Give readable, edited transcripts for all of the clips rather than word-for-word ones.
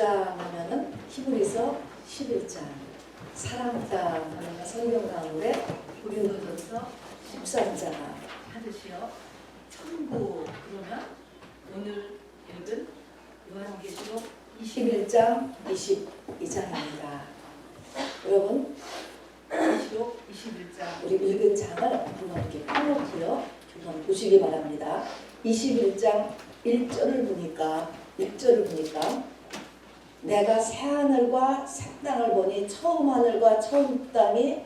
땅 하면은 히브리서 11장, 사랑 땅 하면 성경 가운데 고린도전서 13장 하듯이요. 천국 그러면 오늘 읽은 요한계시록 21장 22장입니다. 여러분 계시록 21장 우리 읽은 장을 한번 이렇게 펴놓고요. 한번 보시기 바랍니다. 21장 1절을 보니까 내가 새 하늘과 새 땅을 보니 처음 하늘과 처음 땅이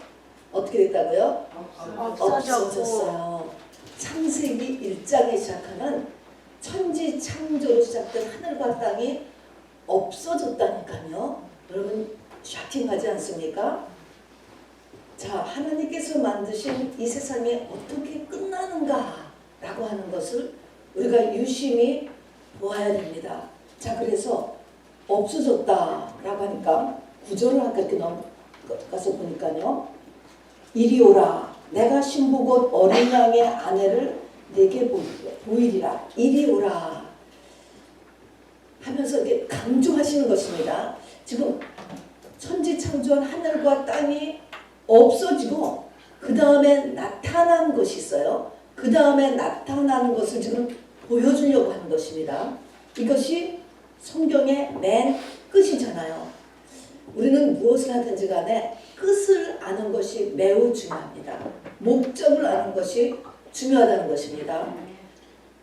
어떻게 됐다고요? 없어졌어요. 창세기 1장에 시작하는 천지 창조로 시작된 하늘과 땅이 없어졌다니까요. 여러분 샤킹하지 않습니까? 자, 하나님께서 만드신 이 세상이 어떻게 끝나는가 라고 하는 것을 우리가 유심히 보아야 됩니다. 자, 그래서 없어졌다라고 하니까 구절을 아까 이렇게 넘어가서 보니까요. 이리 오라 내가 신부 곧 어린 양의 아내를 내게 보이리라. 이리 오라 하면서 이렇게 강조하시는 것입니다. 지금 천지창조한 하늘과 땅이 없어지고 그 다음에 나타난 것이 있어요. 그 다음에 나타나는 것을 지금 보여주려고 하는 것입니다. 이것이 성경의 맨 끝이잖아요. 우리는 무엇을 하든지 간에 끝을 아는 것이 매우 중요합니다. 목적을 아는 것이 중요하다는 것입니다.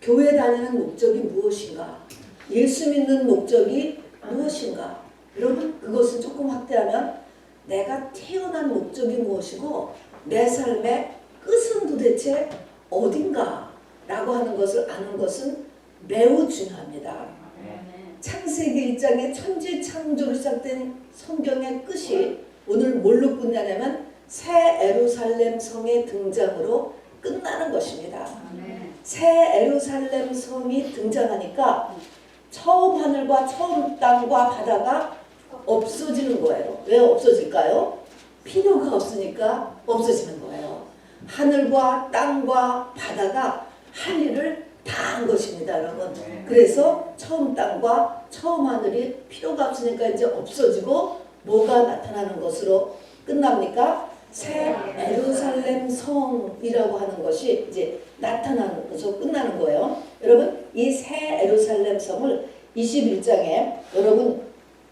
교회 다니는 목적이 무엇인가? 예수 믿는 목적이 무엇인가? 여러분 그것을 조금 확대하면 내가 태어난 목적이 무엇이고 내 삶의 끝은 도대체 어딘가 라고 하는 것을 아는 것은 매우 중요합니다. 창세기 1장의 천지 창조로 시작된 성경의 끝이 오늘 뭘로 끝나냐면 새 예루살렘 성의 등장으로 끝나는 것입니다. 새 예루살렘 성이 등장하니까 처음 하늘과 처음 땅과 바다가 없어지는 거예요. 왜 없어질까요? 필요가 없으니까 없어지는 거예요. 하늘과 땅과 바다가 할 일을 다 한 것입니다, 여러분. 그래서 처음 땅과 처음 하늘이 필요가 없으니까 이제 없어지고 뭐가 나타나는 것으로 끝납니까? 새 예루살렘 성이라고 하는 것이 이제 나타나는 것으로 끝나는 거예요. 여러분, 이 새 예루살렘 성을 21장에 여러분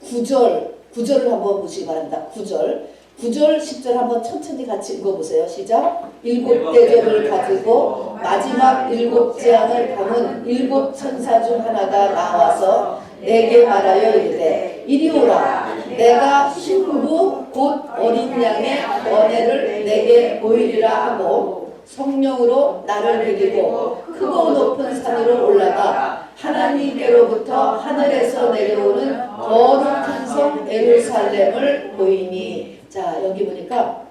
9절을 한번 보시기 바랍니다. 9절 10절 한번 천천히 같이 읽어보세요. 시작. 7대접을 가지고 마지막 7 재앙을 담은 7 천사 중 하나가 나와서 내게 말하여 이르되 이리 오라 내가 신부 곧 어린 양의 언해를 내게 보이리라 하고 성령으로 나를 데리고 크고 높은 산으로 올라가 하나님께로부터 하늘에서 내려오는 거룩한 성 예루살렘을 보이니. 자, 여기 보니까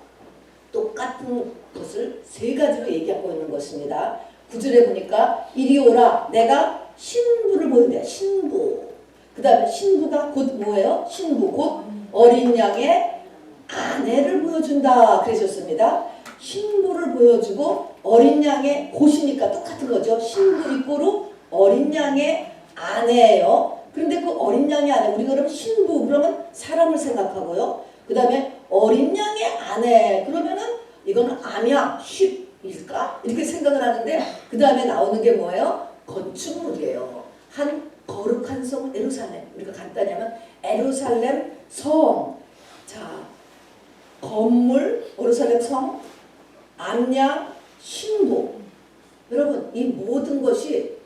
똑같은 것을 세 가지로 얘기하고 있는 것입니다. 9절에 보니까 이리 오라 내가 신부를 보인대. 신부. 그 다음에 신부가 곧 뭐예요? 신부 곧 어린 양의 아내를 보여준다 그러셨습니다. 신부를 보여주고 어린 양의 곧이니까 똑같은 거죠. 신부 이꼬로 어린 양의 아내예요. 그런데 그 어린 양의 아내 우리가 그러면 신부 그러면 사람을 생각하고요. 그 다음에 어린 양의 아내 그러면은 이거는 암양 쉽일까 이렇게 생각을 하는데 그 다음에 나오는 게 뭐예요? 건축물이에요. 한 거룩한 성 예루살렘. 우리가 간단히 하면 예루살렘 성. 자, 건물 예루살렘 성, 암양, 신부. 여러분 이 모든 것이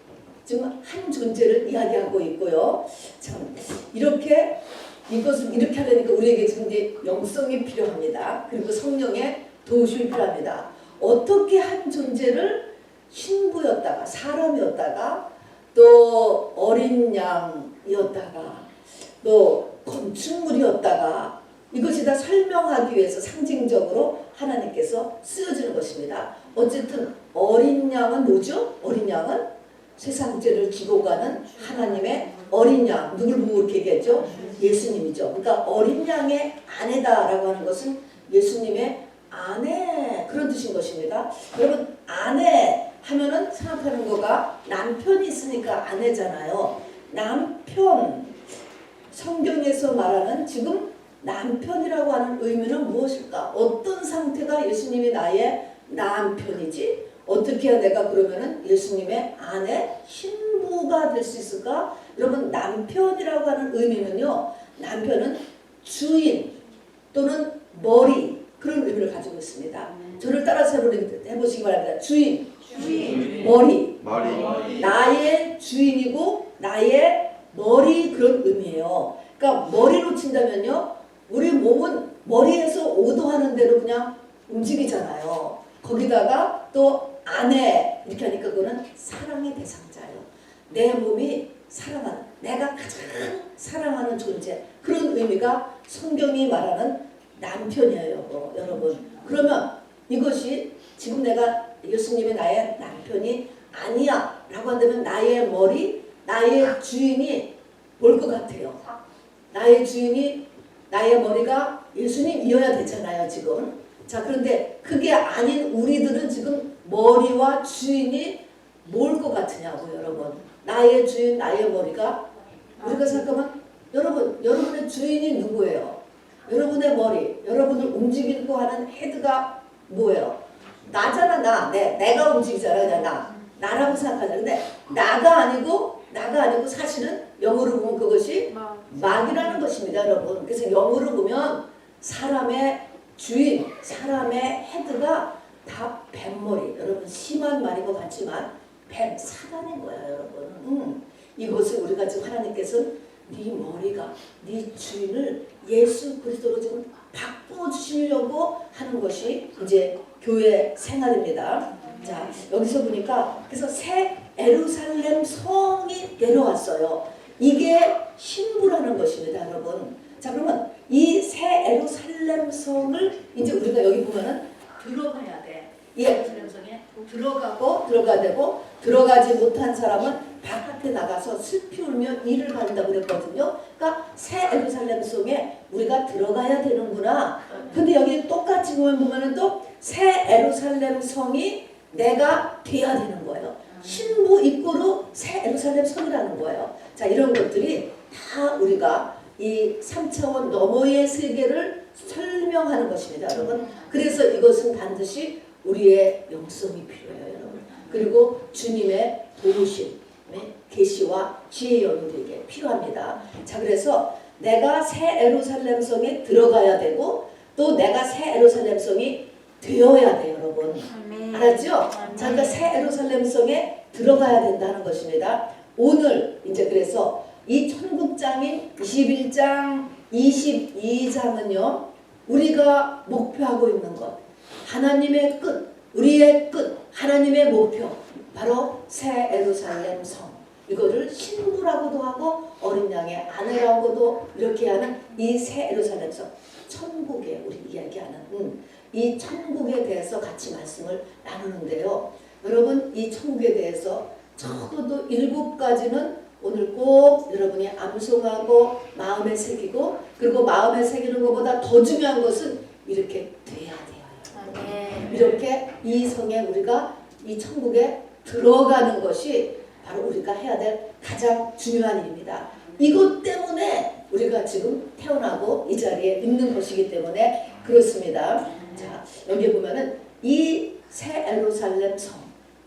지금 한 존재를 이야기하고 있고요. 참 이렇게 이것을 이렇게 하려니까 우리에게 지금 이제 영성이 필요합니다. 그리고 성령의 도우심이 필요합니다. 어떻게 한 존재를 신부였다가 사람이었다가 또 어린 양이었다가 또 건축물이었다가 이것이 다 설명하기 위해서 상징적으로 하나님께서 쓰여지는 것입니다. 어쨌든 어린 양은 뭐죠? 어린 양은 세상 죄를 지고 가는 하나님의 어린 양. 누굴 보고 이렇게 얘기했죠? 예수님이죠. 그러니까 어린 양의 아내다라고 하는 것은 예수님의 아내 그런 뜻인 것입니다. 여러분 아내 하면은 생각하는 거가 남편이 있으니까 아내잖아요. 남편 성경에서 말하는 지금 남편이라고 하는 의미는 무엇일까? 어떤 상태가 예수님이 나의 남편이지? 어떻게 해야 내가 그러면은 예수님의 아내, 신부가 될 수 있을까? 여러분, 남편이라고 하는 의미는요, 남편은 주인 또는 머리, 그런 의미를 가지고 있습니다. 저를 따라서 해보시기 바랍니다. 주인, 머리, 나의 주인이고 나의 머리, 그런 의미예요. 그러니까 머리로 친다면요, 우리 몸은 머리에서 오도하는 대로 그냥 움직이잖아요. 거기다가 또 아내 이렇게 하니까 그거는 사랑의 대상자예요. 내 몸이 사랑하는, 내가 가장 사랑하는 존재, 그런 의미가 성경이 말하는 남편이에요, 여러분. 그러면 이것이 지금 내가 예수님이 나의 남편이 아니야 라고 한다면 나의 머리, 나의 주인이 뭘 것 같아요? 나의 주인이, 나의 머리가 예수님이어야 되잖아요, 지금. 자, 그런데 그게 아닌 우리들은 지금 머리와 주인이 뭘 것 같으냐고, 여러분. 나의 주인, 나의 머리가, 우리가 생각하면 여러분의 주인이 누구예요? 여러분의 머리, 여러분을 움직이고 하는 헤드가 뭐예요? 나잖아, 내가 움직이잖아, 그냥 나라고 생각하잖아. 근데 나가 아니고 사실은 영어로 보면 그것이 막이라는 것입니다, 여러분. 그래서 영어로 보면 사람의 주인, 사람의 헤드가 다 뱀머리. 여러분, 심한 말인 것 같지만 뱀, 사단인 거야, 여러분. 이것을 우리가 지금 하나님께서는 네 머리가, 네 주인을 예수 그리스도로 지금 바꾸어 주시려고 하는 것이 이제 교회 생활입니다. 자, 여기서 보니까 그래서 새 예루살렘 성이 내려왔어요. 이게 신부라는 것입니다, 여러분. 자, 그러면 이 새 예루살렘 성을 이제 우리가 여기 보면은 들어가야 돼. 이 예루살렘 성에 들어가야 되고, 들어가지 못한 사람은 바깥에 나가서 슬피 울며 이를 가린다고 그랬거든요. 그러니까 새 예루살렘 성에 우리가 들어가야 되는구나. 근데 여기 똑같이 보면은 또 새 예루살렘 성이 내가 돼야 되는 거예요. 신부 입고로 새 예루살렘 성이라는 거예요. 자, 이런 것들이 다 우리가 이 3차원 너머의 세계를 설명하는 것입니다, 여러분. 그래서 이것은 반드시 우리의 영성이 필요해요, 여러분. 그리고 주님의 도우심, 계시와 지혜의 영이 되게 필요합니다. 자, 그래서 내가 새 예루살렘 성에 들어가야 되고 또 내가 새 예루살렘 성이 되어야 돼요, 여러분. 알았죠? 자, 그러니까 새 예루살렘 성에 들어가야 된다는 것입니다. 오늘 이제 그래서 이 천국장인 21장, 22장은요, 우리가 목표하고 있는 것, 하나님의 끝, 우리의 끝, 하나님의 목표, 바로 새 예루살렘 성. 이거를 신부라고도 하고 어린 양의 아내라고도 이렇게 하는 이 새 예루살렘 성, 천국에 우리 이야기하는 이 천국에 대해서 같이 말씀을 나누는데요. 여러분, 이 천국에 대해서 적어도 7가지는 오늘 꼭 여러분이 암송하고 마음에 새기고, 그리고 마음에 새기는 것보다 더 중요한 것은 이렇게 돼야 돼요. 이렇게 이 성에 우리가 이 천국에 들어가는 것이 바로 우리가 해야 될 가장 중요한 일입니다. 이것 때문에 우리가 지금 태어나고 이 자리에 있는 것이기 때문에 그렇습니다. 자, 여기 보면은 이 새 예루살렘 성,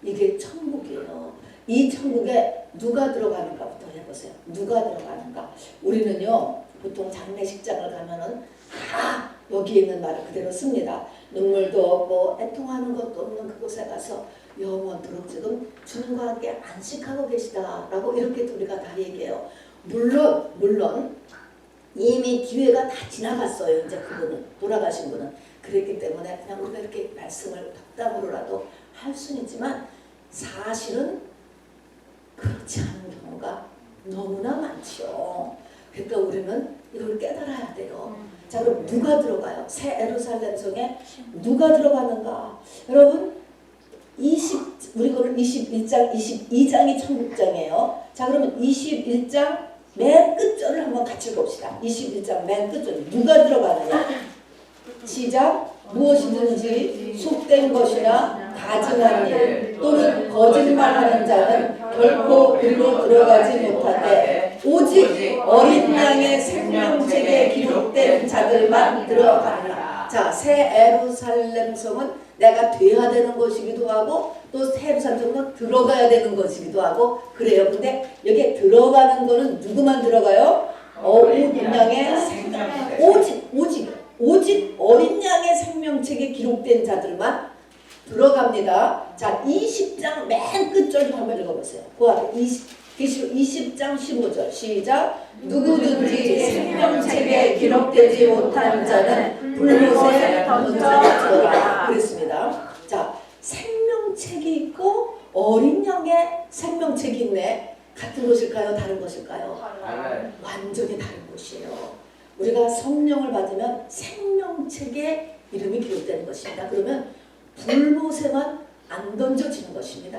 이게 천국이에요. 이 천국에 누가 들어가는가부터 해보세요. 누가 들어가는가? 우리는요, 보통 장례식장을 가면은 다 여기에 있는 말을 그대로 씁니다. 눈물도 없고 애통하는 것도 없는 그곳에 가서 영원토록 지금 주님과 함께 안식하고 계시다라고 이렇게 우리가 다 얘기해요. 물론 이미 기회가 다 지나갔어요. 이제 그분은, 돌아가신 분은. 그랬기 때문에 그냥 우리가 이렇게 말씀을 덕담으로라도 할 수는 있지만 사실은 그렇지 않은 경우가 너무나 많죠. 그러니까 우리는 이걸 깨달아야 돼요. 자, 그럼 누가 들어가요? 새 예루살렘 성에 누가 들어가는가? 여러분, 우리 거는 21장, 22장이 천국장이에요. 자, 그러면 21장 맨 끝절을 한번 같이 봅시다. 21장 맨 끝절 누가 들어가느냐? 시작. 무엇이든지 속된 것이나 가증한 일 또는 거짓말하는 자는 결코 그리로 들어가지 못하되 오직 어린 양의 생명책에 기록된 자들만 들어가리라. 자, 새 예루살렘 성은 내가 돼야 되는 것이기도 하고 또 새 예루살렘 성은 들어가야 되는 것이기도 하고 그래요. 근데 여기에 들어가는 거는 누구만 들어가요? 어린 양의 오직 어린 양의 생명책에 기록된 자들만 들어갑니다. 자, 20장 맨 끝절 좀 한번 읽어보세요. 그 앞에 20장 15절 시작. 누구든지 생명책에 기록되지 못한 자는 불못에 던져지라. 그랬습니다. 자, 생명책이 있고 어린 양의 생명책이 있네. 같은 것일까요? 다른 것일까요? 완전히 다른 것이에요. 우리가 성령을 받으면 생명책에 이름이 기록되는 것입니다. 그러면 불못에만 안 던져지는 것입니다.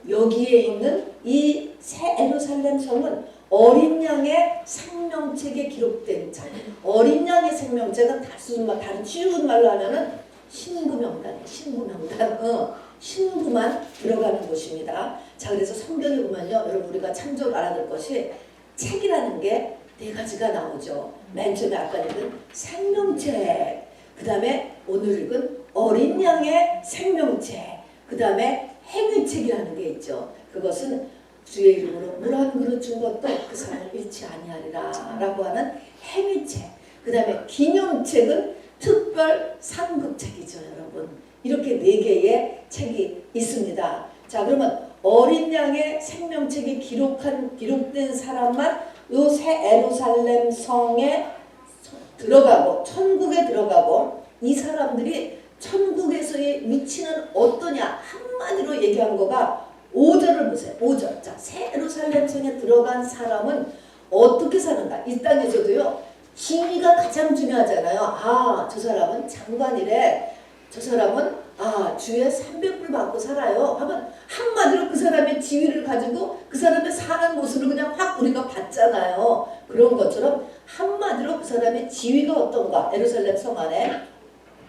여기에 있는 이 새 예루살렘 성은 어린 양의 생명책에 기록된 자. 어린 양의 생명책은 다른 쉬운 말로 하면은 신부명단이에요. 신부만 들어가는 곳입니다. 자, 그래서 성경에 보면요, 여러분 우리가 참조를 알아야 될 것이 책이라는 게 네 가지가 나오죠. 맨 처음에 아까 읽은 생명책, 그 다음에 오늘 읽은 어린 양의 생명책, 그 다음에 행위책이라는 게 있죠. 그것은 주의 이름으로 물 한 그릇 준 것도 그 사람을 잃지 아니하리라 라고 하는 행위책. 그 다음에 기념책은 특별 상급책이죠, 여러분. 이렇게 네 개의 책이 있습니다. 자, 그러면 어린 양의 생명책에 기록된 사람만 요 새 예루살렘 성에 들어가고 천국에 들어가고 이 사람들이 천국에서의 위치는 어떠냐 한마디로 얘기한 거가 5절을 보세요. 5절. 자, 새 예루살렘 성에 들어간 사람은 어떻게 사는가? 이 땅에서도요. 지위가 가장 중요하잖아요. 아, 저 사람은 장관이래. 저 사람은 주에 300불 받고 살아요. 하면 한마디로 그 사람의 지위를 가지고 그 사람의 사는 모습을 그냥 확 우리가 봤잖아요. 그런 것처럼 한마디로 그 사람의 지위가 어떤가? 예루살렘 성 안에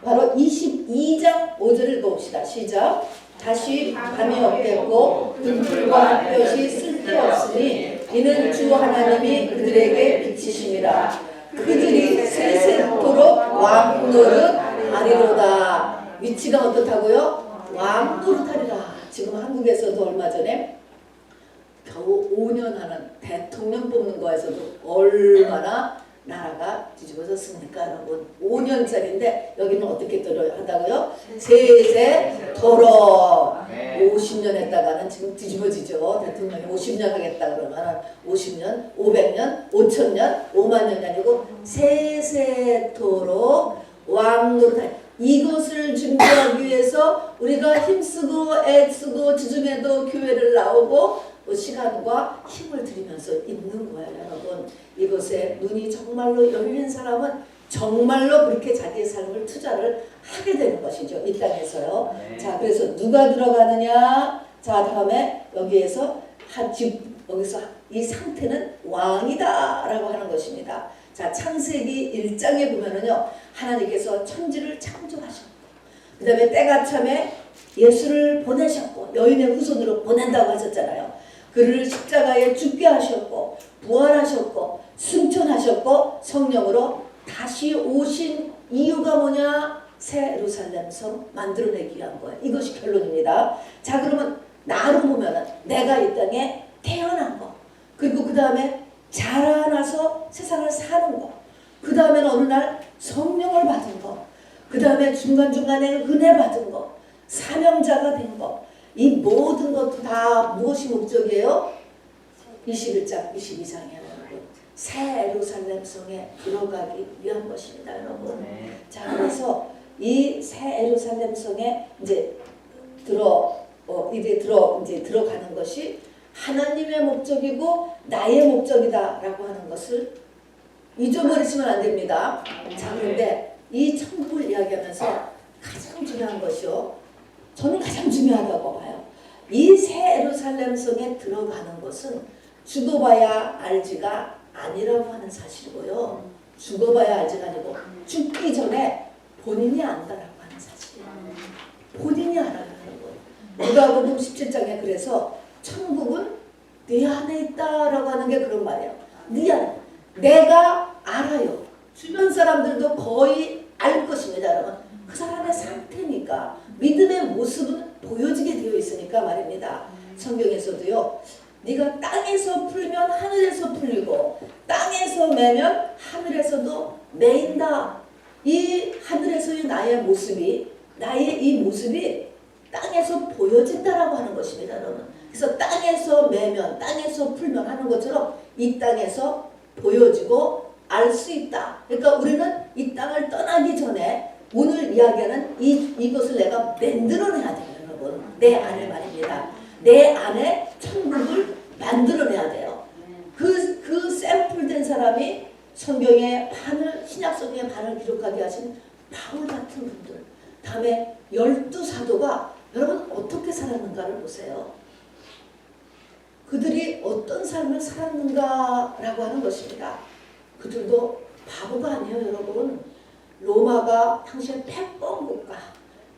바로 22장 5절을 읽어봅시다. 시작. 다시 밤이 없겠고 등불과 햇볕이 쓸데없으니 이는 주 하나님이 그들에게 비치심이라. 그들이 세세토록 왕노릇 하리로다. 위치가 어떻다고요? 왕노릇하리라. 지금 한국에서도 얼마 전에 겨우 5년 하는 대통령 뽑는 거에서도 얼마나 나라가 뒤집어졌습니까, 여러분? 5년짜리인데 여기는 어떻게 한다고요? 세세토록 50년 했다가는 지금 뒤집어지죠. 대통령이 50년 하겠다 그러면 50년, 500년, 5000년, 5만년이 아니고 세세토록 왕노릇하리라. 이것을 준비하기 위해서 우리가 힘쓰고 애쓰고 주중에도 교회를 나오고 시간과 힘을 들이면서 있는 거예요, 여러분. 이것에 눈이 정말로 열린 사람은 정말로 그렇게 자기의 삶을 투자를 하게 되는 것이죠. 이 땅에서요. 네. 자, 그래서 누가 들어가느냐? 자, 다음에 여기서 이 상태는 왕이다라고 하는 것입니다. 자, 창세기 1장에 보면은요, 하나님께서 천지를 창조하셨고, 그 다음에 때가 참에 예수를 보내셨고, 여인의 후손으로 보낸다고 하셨잖아요. 그를 십자가에 죽게 하셨고, 부활하셨고, 승천하셨고, 성령으로 다시 오신 이유가 뭐냐? 새 예루살렘 성 만들어내기 위한 거예요. 이것이 결론입니다. 자, 그러면 나로 보면은 내가 이 땅에 태어난 거, 그리고 그 다음에 자라나서 세상을 사는 거, 그 다음에는 어느 날 성령을 받은 거, 그 다음에 중간중간에 은혜 받은 거, 사명자가 된 거, 이 모든 것도 다 무엇이 목적이에요? 21장, 22장이에요, 여러분. 새 예루살렘 성에 들어가기 위한 것입니다, 여러분. 자, 그래서 이 새 예루살렘 성에 이제 들어가는 것이 하나님의 목적이고 나의 목적이다라고 하는 것을 잊어버리시면 안 됩니다. 자, 그런데 이 천국을 이야기하면서 가장 중요한 것이요. 저는 가장 중요하다고 봐요. 이 새 예루살렘 성에 들어가는 것은 죽어봐야 알지가 아니라고 하는 사실이고요. 죽어봐야 알지가 아니고 죽기 전에 본인이 안다라고 하는 본인이 알아요, 여러분. 누가복음 17장에 그래서 천국은 네 안에 있다라고 하는 게 그런 말이에요. 네 안에. 내가 알아요. 주변 사람들도 거의 알 것입니다, 여러분. 그 사람의 상태니까 믿음의 모습은 보여지게 되어 있으니까 말입니다. 성경에서도요. 네가 땅에서 풀면 하늘에서 풀리고 땅에서 매면 하늘에서도 매인다. 이 하늘에서의 나의 모습이 나의 이 모습이 땅에서 보여진다라고 하는 것입니다, 여러분. 그래서 땅에서 매면 땅에서 풀면 하는 것처럼 이 땅에서 보여지고 알 수 있다. 그러니까 우리는 이 땅을 떠나기 전에 오늘 이야기하는 이것을 내가 만들어내야 돼요, 여러분. 내 안에 말입니다. 내 안에 천국을 만들어내야 돼요. 그 샘플된 사람이 성경의 반을, 신약 성경의 반을 기록하게 하신 바울 같은 분들. 다음에 12사도가 여러분 어떻게 살았는가를 보세요. 그들이 어떤 삶을 살았는가라고 하는 것입니다. 그들도 바보가 아니에요, 여러분. 로마가 당시에 패권 국가,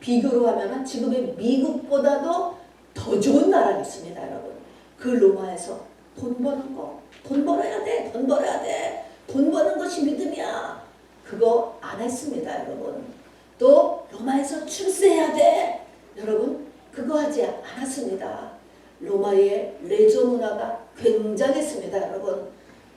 비교로 하면 지금의 미국보다도 더 좋은 나라가 있습니다, 여러분. 그 로마에서 돈 버는 거, 돈 벌어야 돼, 돈 벌어야 돼, 돈 버는 것이 믿음이야. 그거 안 했습니다, 여러분. 또 로마에서 출세해야 돼, 여러분. 그거 하지 않았습니다. 로마의 레저 문화가 굉장했습니다, 여러분.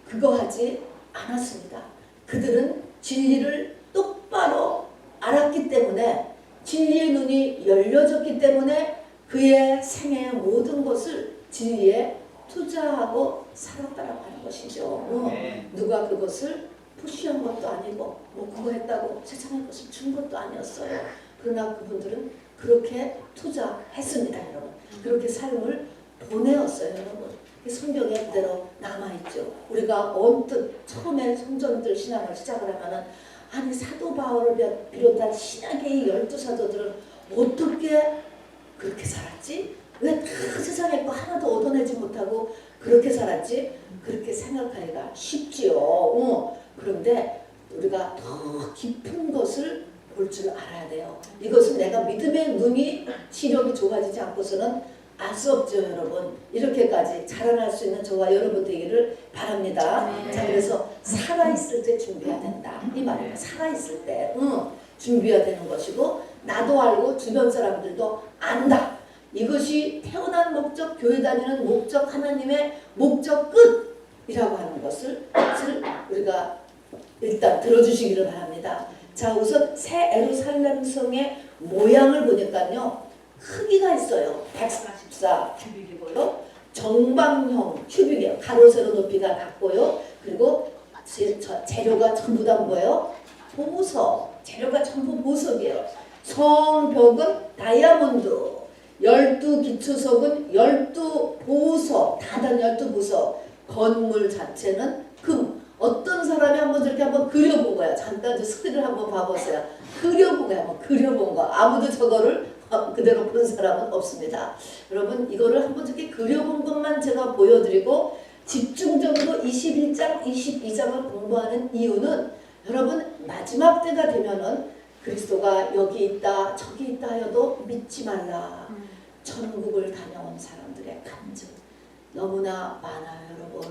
그거 하지 않았습니다. 그들은 진리를 똑바로 알았기 때문에, 진리의 눈이 열려졌기 때문에 그의 생애의 모든 것을 진리에 투자하고 살았다라고 하는 것이죠. 누가 그것을 푸시한 것도 아니고 뭐 그거 했다고 세상의 것을 준 것도 아니었어요. 그러나 그분들은 그렇게 투자했습니다, 여러분. 그렇게 삶을 보내었어요, 여러분. 성경에 그대로 남아있죠. 우리가 언뜻 처음에 성전들 신앙을 시작을 하면은 아니 사도 바울을 비롯한 신약의 12사도들은 어떻게 그렇게 살았지? 왜 다 세상에 거 하나도 얻어내지 못하고 그렇게 살았지? 그렇게 생각하기가 쉽지요. 그런데 우리가 더 깊은 것을 볼 줄 알아야 돼요. 이것은 내가 믿음의 눈이 시력이 좋아지지 않고서는 알 수 없죠, 여러분. 이렇게까지 자라날 수 있는 저와 여러분 되기를 바랍니다. 자, 그래서 살아있을 때 준비해야 된다. 이 말이에요. 살아있을 때 준비해야 되는 것이고, 나도 알고 주변 사람들도 안다. 이것이 태어난 목적, 교회 다니는 목적, 하나님의 목적 끝이라고 하는 것을 우리가 일단 들어주시기를 바랍니다. 자, 우선 새 예루살렘 성의 모양을 보니까요, 크기가 있어요. 144 큐빅이고요. 정방형 큐빅이에요. 가로 세로 높이가 같고요. 그리고 재료가 전부 다 뭐예요? 보석. 재료가 전부 보석이에요. 성벽은 다이아몬드. 12기초석은 12보석. 다단 12보석. 건물 자체는 금. 어떤 사람이 한번 저렇게 한번 그려본 거야. 잠깐 저 스크린을 한번 봐보세요. 그려본 거야. 한번 그려본 거. 아무도 저거를 그대로 본 사람은 없습니다. 여러분 이거를 한번 저렇게 그려본 것만 제가 보여드리고 집중적으로 21장, 22장을 공부하는 이유는 여러분 마지막 때가 되면은 그리스도가 여기 있다 저기 있다 하여도 믿지 말라. 천국을 다녀온 사람들의 감정 너무나 많아요, 여러분.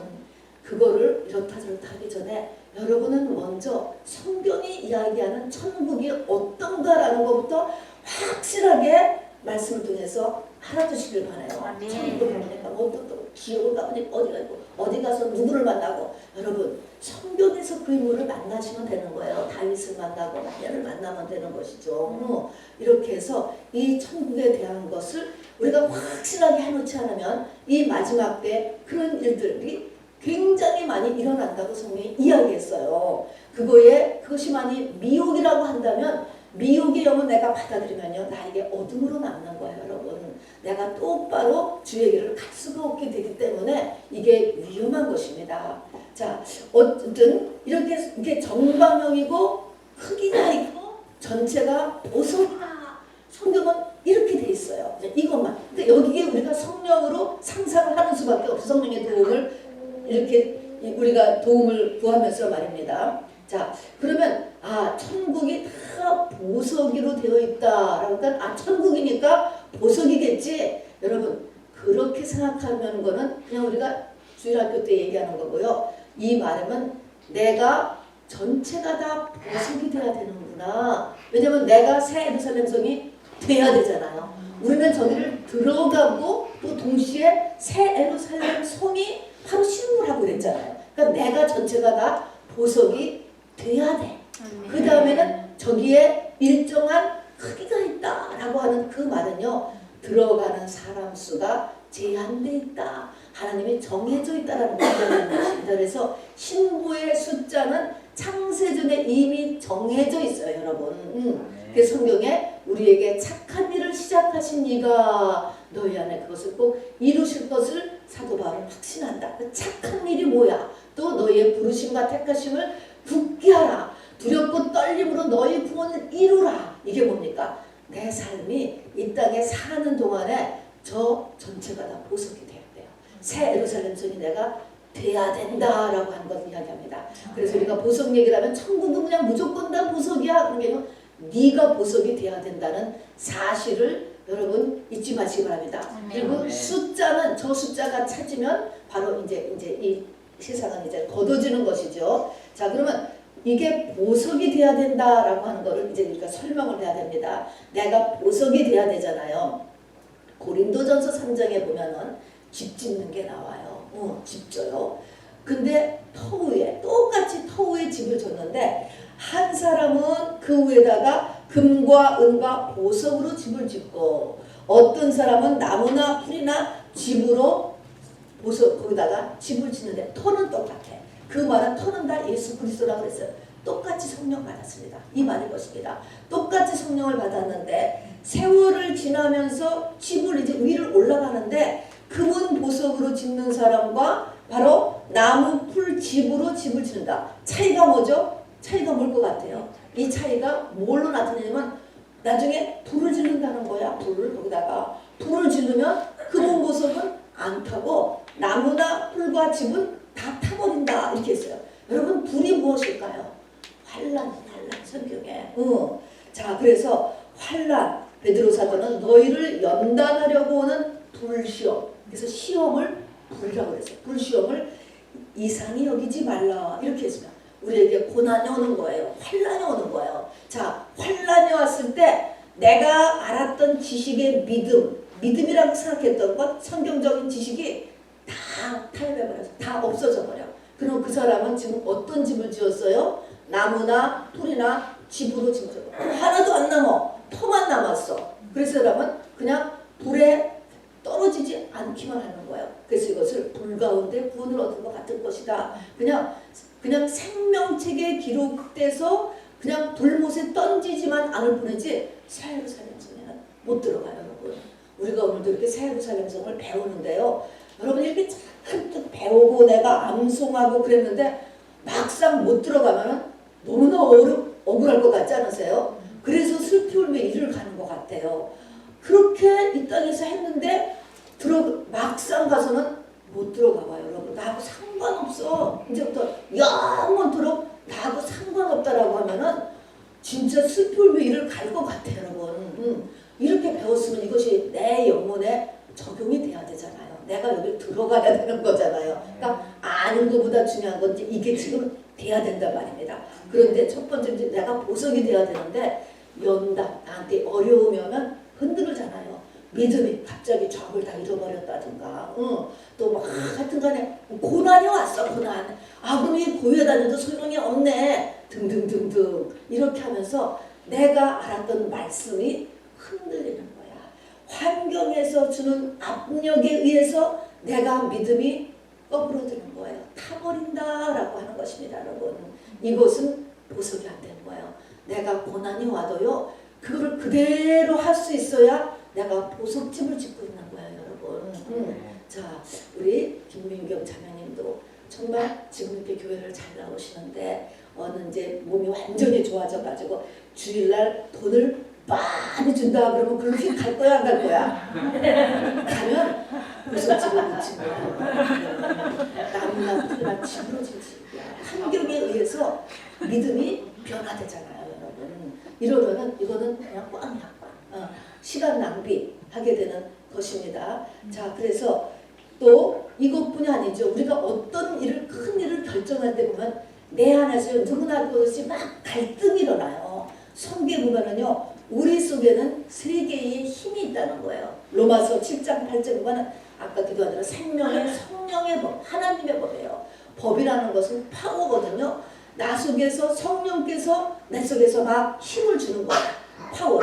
그거를 이렇다 저렇다 하기 전에 여러분은 먼저 성경이 이야기하는 천국이 어떤가라는 것부터 확실하게 말씀을 통해서 알아두시길 바라요. 천국을 가보니까 또 기억을 가보니까 어디 가고 어디 가서 누구를 만나고 여러분 성경에서 그 인물을 만나시면 되는 거예요. 다윗을 만나고 마리아를 만나면 되는 것이죠. 이렇게 해서 이 천국에 대한 것을 우리가 확실하게 해놓지 않으면 이 마지막 때 그런 일들이 굉장히 많이 일어난다고 성경이 이야기했어요. 그것이 만이 미혹이라고 한다면 미혹의 영은 내가 받아들이면요 나에게 어둠으로 남는 거예요, 여러분. 내가 똑바로 주의 길을 갈 수가 없게 되기 때문에 이게 위험한 것입니다. 자, 어쨌든 이게 정방형이고 크기가 있고 전체가 보석이다. 성경은 이렇게 돼 있어요. 이것만. 그러니까 여기에 우리가 성령으로 상상을 하는 수밖에 없어. 성령의 도움을 이렇게 우리가 도움을 구하면서 말입니다. 자, 그러면 천국이 다 보석이로 되어 있다라고 하니까 천국이니까 보석이겠지. 여러분 그렇게 생각하는 거는 그냥 우리가 주일학교 때 얘기하는 거고요. 이 말은 내가 전체가 다 보석이 돼야 되는구나. 왜냐면 내가 새 예루살렘 성이 돼야 되잖아요. 우리는 저기를 들어가고 또 동시에 새 예루살렘 성이 바로 신물하고 그랬잖아요. 그러니까 내가 전체가 다 보석이 돼야 돼. 그 다음에는 저기에 일정한 크기가 있다라고 하는 그 말은요. 들어가는 사람 수가 제한돼 있다. 하나님이 정해져 있다라는 것입니다. 그래서 신부의 숫자는 창세전에 이미 정해져 있어요, 여러분. 그 성경에 우리에게 착한 일을 시작하신 이가 너희 안에 그것을 꼭 이루실 것을 사도 바울은 확신한다. 그 착한 일이 뭐야? 또 너희의 부르심과 택하심을 굳게 하라. 두렵고 떨림으로 너희 구원을 이루라. 이게 뭡니까? 내 삶이 이 땅에 사는 동안에 저 전체가 다 보석이 돼야 돼요. 새 예루살렘 성이 내가 돼야 된다라고 하는 것을 이야기합니다. 그래서 우리가 보석 얘기를 하면 천국은 그냥 무조건 다 보석이야. 그런 게 아니고 네가 보석이 돼야 된다는 사실을 여러분 잊지 마시기 바랍니다. 그리고 숫자는 저 숫자가 찾으면 바로 이제 이 세상은 이제 거둬지는 것이죠. 자, 그러면 이게 보석이 돼야 된다라고 하는 거를 이제 우리가 설명을 해야 됩니다. 내가 보석이 돼야 되잖아요. 고린도전서 3장에 보면은 집 짓는 게 나와요. 집 져요. 근데 똑같이 터 위에 집을 졌는데 한 사람은 그 위에다가 금과 은과 보석으로 집을 짓고 어떤 사람은 나무나 풀이나 집으로 보석 거기다가 집을 짓는데 터는 똑같아. 그 말은 터는 다 예수 그리스도라고 그랬어요. 똑같이 성령 받았습니다. 이 말인 것입니다. 똑같이 성령을 받았는데 세월을 지나면서 집을 이제 위를 올라가는데 금은 보석으로 짓는 사람과 바로 나무 풀 집으로 집을 짓는다. 차이가 뭐죠? 차이가 뭘 것 같아요? 이 차이가 뭘로 나타내냐면 나중에 불을 지른다는 거야. 불을 거기다가 불을 지르면 금은 보석은 안 타고 나무나 풀과 집은 다 타버린다 이렇게 했어요. 여러분 불이 무엇일까요? 환란 성경에. 자, 그래서 환란 베드로 사도는 너희를 연단하려고 오는 불시험. 그래서 시험을 불이라고 그랬어요. 불시험을 이상히 여기지 말라 이렇게 했습니다. 우리에게 고난이 오는 거예요. 환란이 오는 거예요. 자, 환란이 왔을 때 내가 알았던 지식의 믿음이라고 생각했던 것, 성경적인 지식이 다 타협해버려서 다 없어져 버려. 그럼 그 사람은 지금 어떤 집을 지었어요? 나무나 풀이나 집으로 집을 지었고 하나도 안 남아. 터만 남았어. 그래서 사람은 그냥 불에 떨어지지 않기만 하는 거예요. 그래서 이것을 불 가운데 구원을 얻은 것 같은 것이다. 그냥 생명책에 기록돼서 그냥 불못에 던지지만 않을 뿐이지 새 예루살렘 성에는 못 들어가요, 여러분. 우리가 오늘도 이렇게 새 예루살렘 성을 배우는데요. 여러분 이렇게 잔뜩 배우고 내가 암송하고 그랬는데 막상 못 들어가면 너무나 억울할 것 같지 않으세요? 그래서 슬피 울며 이를 가는 것 같아요. 그렇게 이 땅에서 했는데 막상 가서는 못 들어가 봐요, 여러분. 나하고 상관없어. 이제부터 영원토록 나하고 상관없다라고 하면은 진짜 슬피 울며 이를 갈 것 같아요, 여러분. 이렇게 배웠으면 이것이 내 영혼에 적용이 돼야 되잖아요. 내가 여기 들어가야 되는 거잖아요. 그러니까 아는 것보다 중요한 건 이게 지금 돼야 된단 말입니다. 그런데 첫 번째 내가 보석이 돼야 되는데 연단, 나한테 어려우면은 흔들잖아요. 믿음이 갑자기 적을 다 잃어버렸다든가, 또 막 하여튼 간에 고난이 왔어, 고난. 그럼 이 고유에 다녀도 소용이 없네. 등등등등. 이렇게 하면서 내가 알았던 말씀이 흔들리는 거야. 환경에서 주는 압력에 의해서 내가 믿음이 꺼부러지는 거예요. 타버린다라고 하는 것입니다, 여러분. 이것은 보석이 안 되는 거예요. 내가 고난이 와도요, 그거를 그대로 할 수 있어야 내가 보석집을 짓고 있는 거예요, 여러분. 자, 우리 김민경 자매님도 정말 지금 이렇게 교회를 잘 나오시는데 어느 이제 몸이 완전히 좋아져가지고 주일날 돈을 많이 준다 그러면 그렇게 갈 거야, 안 갈 거야? 가면 보석집을 못 짓는 거야. 나무나 풀이나 징그러진 집이야. 환경에 의해서 믿음이 변화되잖아요, 여러분. 이러면은 이거는 그냥 꽝이야. 시간 낭비하게 되는 것입니다. 자, 그래서 또 이것뿐이 아니죠. 우리가 어떤 일을 큰 일을 결정할 때 보면 내 안에서 누구나 그것이 막 갈등이 일어나요. 성경에 보면은요, 우리 속에는 세 개의 힘이 있다는 거예요. 로마서 7장 8절 보면 아까 기도한 대로 생명의 성령의 법, 하나님의 법이에요. 법이라는 것은 파워거든요. 나 속에서 성령께서 내 속에서 막 힘을 주는 거예요. 파워.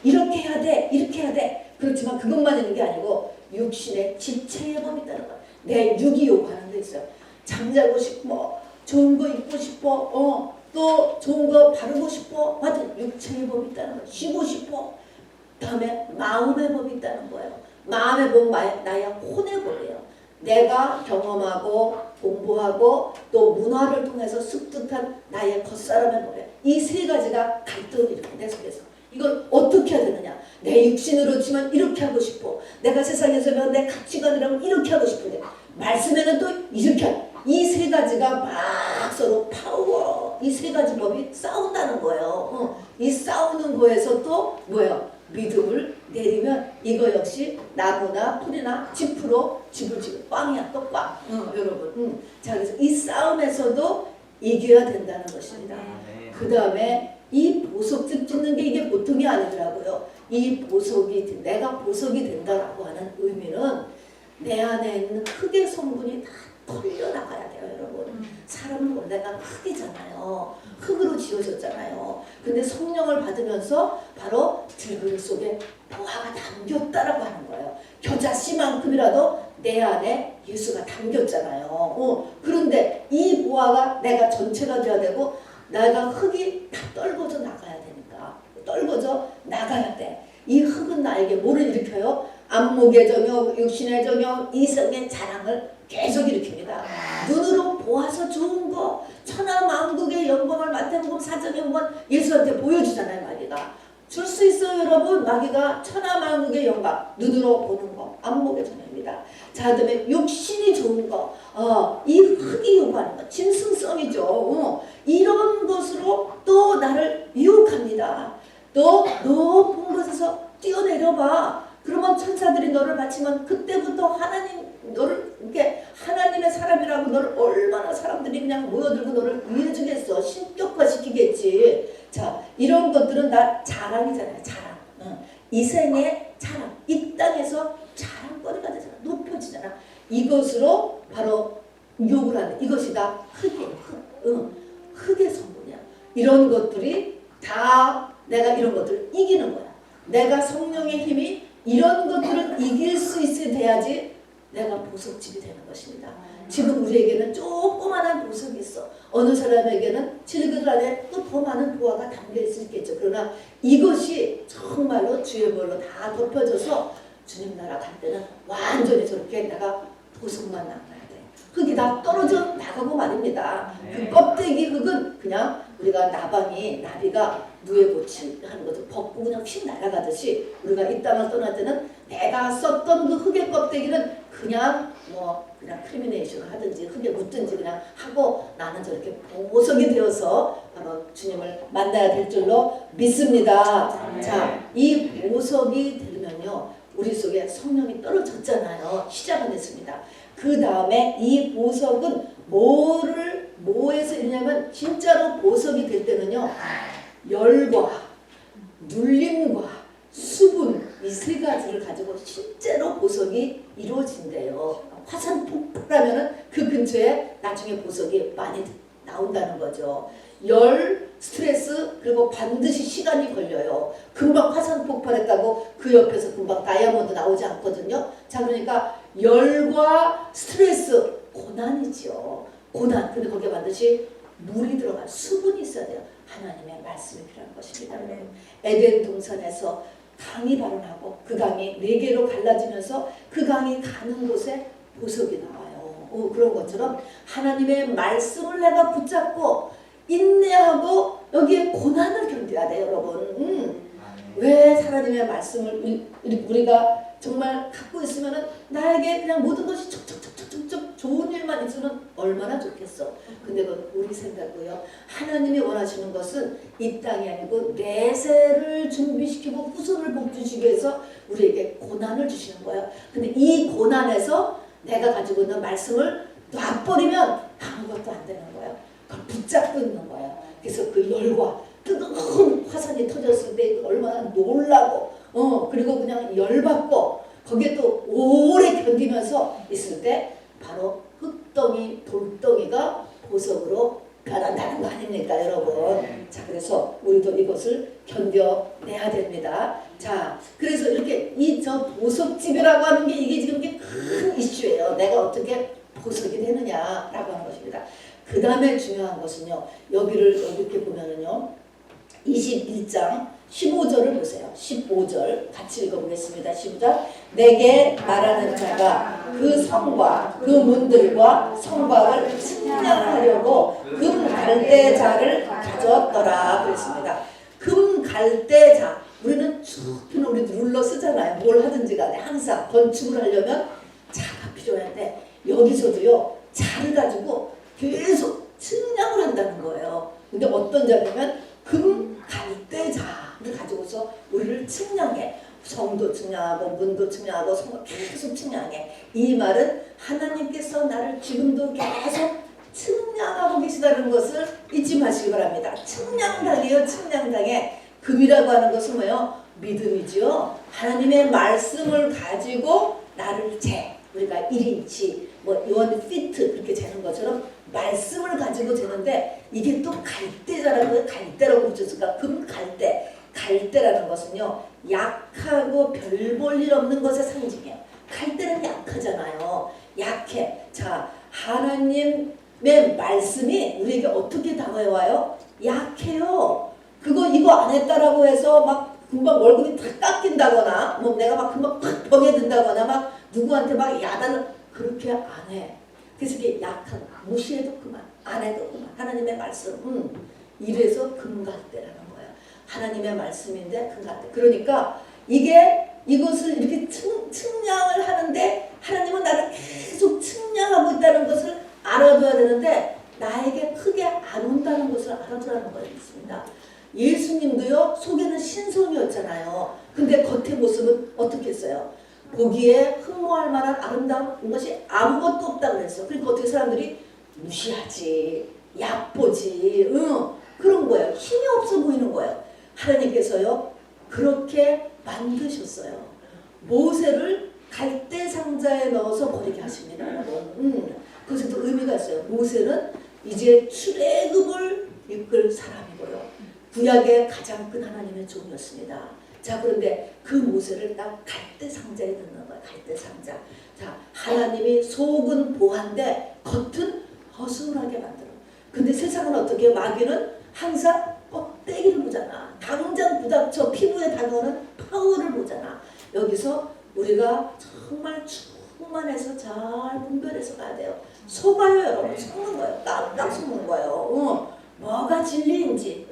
이렇게 해야 돼, 이렇게 해야 돼. 그렇지만 그것만 있는 게 아니고 육신의 지체의 법이 있다는 거예요. 내 육이 요구하는 데 있어요. 잠자고 싶어, 좋은 거 입고 싶어, 또 좋은 거 바르고 싶어. 맞아, 육체의 법이 있다는 거예요. 쉬고 싶어. 다음에 마음의 법이 있다는 거예요. 마음의 법, 나의 혼의 법이에요. 내가 경험하고 공부하고 또 문화를 통해서 습득한 나의 겉사람의 법이에요. 이 세 가지가 갈등을 일으켜 내 속에서. 이걸 어떻게 해야 되느냐. 내 육신으로 치면 이렇게 하고 싶어. 내가 세상에서 배운 내 가치관이라면 이렇게 하고 싶은데 말씀에는 또 이렇게 이 세 가지가 막 서로 파워, 이 세 가지 법이 싸운다는 거예요. 이 싸우는 거에서 또 뭐예요? 믿음을 내리면 이거 역시 나무나 풀이나 짚으로 집을 지금 꽝이야, 또 꽝. 여러분. 자, 그래서 이 싸움에서도 이겨야 된다는 것입니다. 그 다음에 이 보석집 짓는 게 이게 보통이 아니더라고요. 이 보석이, 내가 보석이 된다라고 하는 의미는 내 안에 있는 흙의 성분이 다 털려나가야 돼요, 여러분. 사람은 원래가 흙이잖아요. 흙으로 지어졌잖아요. 근데 성령을 받으면서 바로 들그릇 속에 보화가 담겼다라고 하는 거예요. 겨자씨만큼이라도 내 안에 예수가 담겼잖아요. 그런데 이 보화가 내가 전체가 되어야 되고 내가 흙이 다 떨궈져 나가야 되니까 떨궈져 나가야 돼. 이 흙은 나에게 뭐를 일으켜요? 안목의 정욕, 육신의 정욕, 이성의 자랑을 계속 일으킵니다. 눈으로 보아서 좋은 거, 천하만국의 영광을 마태복음 4장에 보면 예수한테 보여주잖아요. 마귀가 줄 수 있어요, 여러분. 마귀가 천하만국의 영광, 눈으로 보는 거, 안목의 정욕입니다. 자, 그다음에 육신이 좋은 거, 이 흙이 요구하는 거, 짐승성이죠. 이런 것으로 또 나를 유혹합니다. 또 높은 곳에서 뛰어내려봐. 그러면 천사들이 너를 바치면 그때부터 하나님 너를 이렇게 하나님의 사람이라고 너를 얼마나 사람들이 그냥 모여들고 너를 위해주겠어. 신격화시키겠지. 자, 이런 것들은 다 자랑이잖아요. 자랑. 이 생의 자랑. 이 땅에서 자랑거리가 되잖아. 높여지잖아. 이것으로 바로 욕을 하는 이것이 다 흙이에요. 흙의 성분이야. 이런 것들이 다 내가 이런 것들을 이기는 거야. 내가 성령의 힘이 이런 것들을 이길 수 있어야 돼야지 내가 보석집이 되는 것입니다. 지금 우리에게는 조그마한 보석이 있어. 어느 사람에게는 질그릇 안에 또 더 많은 보화가 담겨 수 있겠죠. 그러나 이것이 정말로 주의 벌로 다 덮여져서 주님 나라 갈 때는 완전히 저렇게 내가 보석만 남아야 돼. 흙이 다 떨어져 나가고 말입니다. 그 껍데기 흙은 그냥 우리가 나비가 누에고치 하는 것을 벗고 그냥 휙 날아가듯이 우리가 이 땅을 떠날 때는 내가 썼던 그 흙의 껍데기는 그냥 그냥 크리미네이션을 하든지 흙에 묻든지 그냥 하고 나는 저렇게 보석이 되어서 바로 주님을 만나야 될 줄로 믿습니다. 자, 이 보석이 되면요 우리 속에 성령이 떨어졌잖아요. 시작은 됐습니다. 그 다음에 이 보석은 뭐에서 이르냐면 진짜로 보석이 될 때는요 열과 눌림과 수분 이 세 가지를 가지고 실제로 보석이 이루어진대요. 화산 폭발하면은 그 근처에 나중에 보석이 많이 나온다는 거죠. 열, 스트레스 그리고 반드시 시간이 걸려요. 금방 화산 폭발했다고 그 옆에서 금방 다이아몬드 나오지 않거든요. 자, 그러니까 열과 스트레스 고난이죠. 고난. 근데 거기에 반드시 물이 들어간 수분이 있어야 돼요. 하나님의 말씀이 필요한 것입니다. 에덴 동산에서 강이 발원하고 그 강이 4개로 갈라지면서 그 강이 가는 곳에 보석이 나와요. 그런 것처럼 하나님의 말씀을 내가 붙잡고 인내하고 여기에 고난을 견뎌야 돼요, 여러분. 왜 하나님의 말씀을 우리가 정말 갖고 있으면은 나에게 그냥 모든 것이 촉촉촉촉촉 좋은 일만 있으면 얼마나 좋겠어. 근데 그건 우리 생각고요. 하나님이 원하시는 것은 이 땅이 아니고 내세를 준비시키고 후손을 복주시기 위해서 우리에게 고난을 주시는 거예요. 근데 이 고난에서 내가 가지고 있는 말씀을 놔버리면 아무것도 안 되는 거예요. 그걸 붙잡고 있는 거예요. 그래서 그 열과 뜨거운 화산이 터졌을 때 얼마나 놀라고 그리고 그냥 열받고 거기에 또 오래 견디면서 있을 때 바로 흙덩이 돌덩이가 보석으로 변한다는 거 아닙니까 여러분. 자 그래서 우리도 이것을 견뎌내야 됩니다. 자 그래서 이렇게 이 저 보석집이라고 하는 게 이게 지금 큰 이슈예요. 내가 어떻게 보석이 되느냐라고 하는 것입니다. 그 다음에 중요한 것은요. 여기를 이렇게 보면은요. 21장 15절을 보세요. 15절 같이 읽어보겠습니다. 시작. 내게 말하는 자가 그 성과 그 문들과 성곽을 측량하려고 금 갈대자를 가져왔더라 그랬습니다. 금 갈대자 우리는 쭉피는 우리 룰러 쓰잖아요. 뭘 하든지 간에 항상 건축을 하려면 자가 필요한데 여기서도요 자를 가지고 계속 측량을 한다는 거예요. 근데 어떤 자냐면 금 갈대자를 가지고서 우리를 측량해. 성도 측량하고 문도 측량하고 성도 계속 측량해. 이 말은 하나님께서 나를 지금도 계속 측량하고 계시다는 것을 잊지 마시기 바랍니다. 측량당이에요. 측량당에 금이라고 하는 것은 뭐예요? 믿음이지요. 하나님의 말씀을 가지고 나를 재. 우리가 1인치 뭐 원 피트 그렇게 재는 것처럼 말씀을 가지고 재는데 이게 또 갈대자라고 갈대라고 붙였을까? 금 갈대. 갈대라는 것은요 약하고 별 볼 일 없는 것의 상징이에요. 갈대는 약하잖아요. 약해. 자 하나님의 말씀이 우리에게 어떻게 다가와요? 약해요. 그거 이거 안 했다라고 해서 막 금방 월급이 다 깎인다거나 뭐 내가 막 금방 팍 벽에 든다거나 막 누구한테 막 야단을 그렇게 안 해. 그래서 이게 약한 무시해도 그만 안 해도 그만 하나님의 말씀 이래서 금갈대라는 거예요. 하나님의 말씀인데 금갈대. 그러니까 이것을 이렇게 측량을 하는데 하나님은 나를 계속 측량하고 있다는 것을 알아둬야 되는데 나에게 크게 안 온다는 것을 알아두라는 거예요. 있습니다. 예수님도요 속에는 신성이었잖아요. 근데 겉의 모습은 어떻게 했어요? 보기에 흠모할 만한 아름다운 것이 아무것도 없다고 그랬어요. 그러니까 어떻게 사람들이 무시하지, 얕보지, 그런 거예요. 힘이 없어 보이는 거예요. 하나님께서요 그렇게 만드셨어요. 모세를 갈대 상자에 넣어서 버리게 하십니다. 여러분. 그것에도 의미가 있어요. 모세는 이제 출애굽을 이끌 사람이고요. 구약의 가장 큰 하나님의 종이었습니다. 자 그런데 그 모세를 딱 갈대 상자에 넣는 거예요. 갈대 상자. 자 하나님이 속은 보한데 겉은 허술하게 만들어. 근데 세상은 어떻게 해요? 마귀는 항상 껍데기를 보잖아. 당장 부닥쳐 피부에 다가오는 파워를 보잖아. 여기서 우리가 정말 충만해서 잘 분별해서 가야 돼요. 속아요 여러분. 속는 거예요. 딱 속는 거예요. 뭐가 진리인지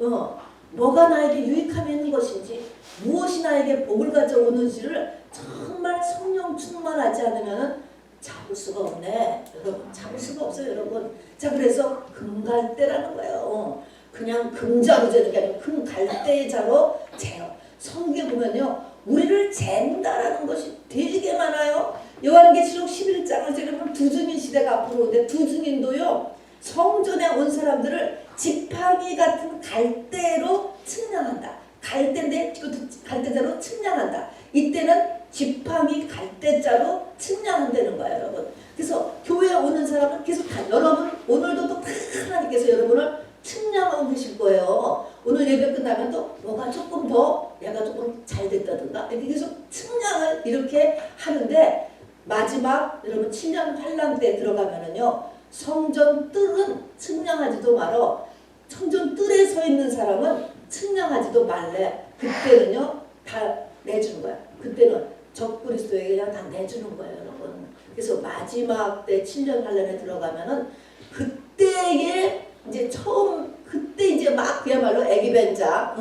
뭐가 나에게 유익함이 있는 것인지 무엇이 나에게 복을 가져오는지를 정말 성령 충만하지 않으면 잡을 수가 없네. 여러분 잡을 수가 없어요 여러분. 자 그래서 금갈대라는 거예요. 그냥 금자로 재는 게 아니고 금갈대자로 재요. 성경에 보면요 우리를 잰다라는 것이 되게 많아요. 요한계시록 11장을 지금 두 증인 시대가 앞으로 오는데 두 증인도요 성전에 온 사람들을 지팡이 같은 갈대로 측량한다. 갈대인데 그것도 갈대자로 측량한다. 이때는 지팡이 갈대자로 측량한다는 거예요 여러분. 그래서 교회에 오는 사람은 계속 여러분 오늘도 또 하나님께서 여러분을 측량하고 계실 거예요. 오늘 예배 끝나면 또 뭐가 조금 더 얘가 조금 잘 됐다든가 이렇게 계속 측량을 이렇게 하는데 마지막 여러분 7년 환란 때 들어가면은요 성전 뜰은 측량하지도 말어. 성전 뜰에 서 있는 사람은 측량하지도 말래. 그때는요 다 내주는 거야. 그때는 적그리스도에게 그냥 다 내주는 거예요 여러분. 그래서 마지막 때 7년 환란에 들어가면은 그때에 이제 처음 그때 이제 막 그야말로 애기벤자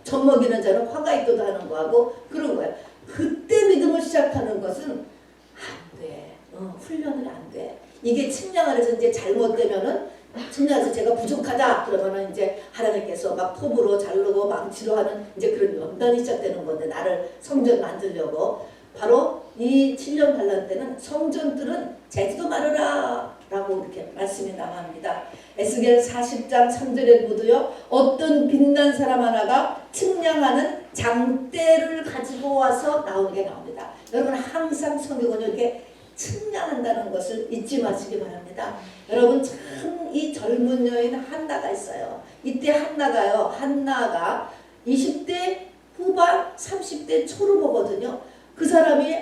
젖 먹이는 자는 화가 있도다 하는 거하고 그런 거예요. 그때 믿음을 시작하는 것은 안 돼. 훈련을 안 돼. 이게 측량을 해서 이제 잘못되면은 측량해서 제가 부족하다 그러면은 이제 하나님께서 막 톱으로 자르고 망치로 하는 이제 그런 연단이 시작되는 건데 나를 성전 만들려고 바로 이 7년 반란 때는 성전들은 제지도 말아라 라고 이렇게 말씀이 나갑니다. 에스겔 40장 3절에 보도요. 어떤 빛난 사람 하나가 측량하는 장대를 가지고 와서 나오는 게 나옵니다. 여러분 항상 성경은 이렇게 측량한다는 것을 잊지 마시기 바랍니다. 여러분 참 이 젊은 여인 한나가 있어요. 이때 한나가 20대 후반 30대 초르보거든요. 그 사람이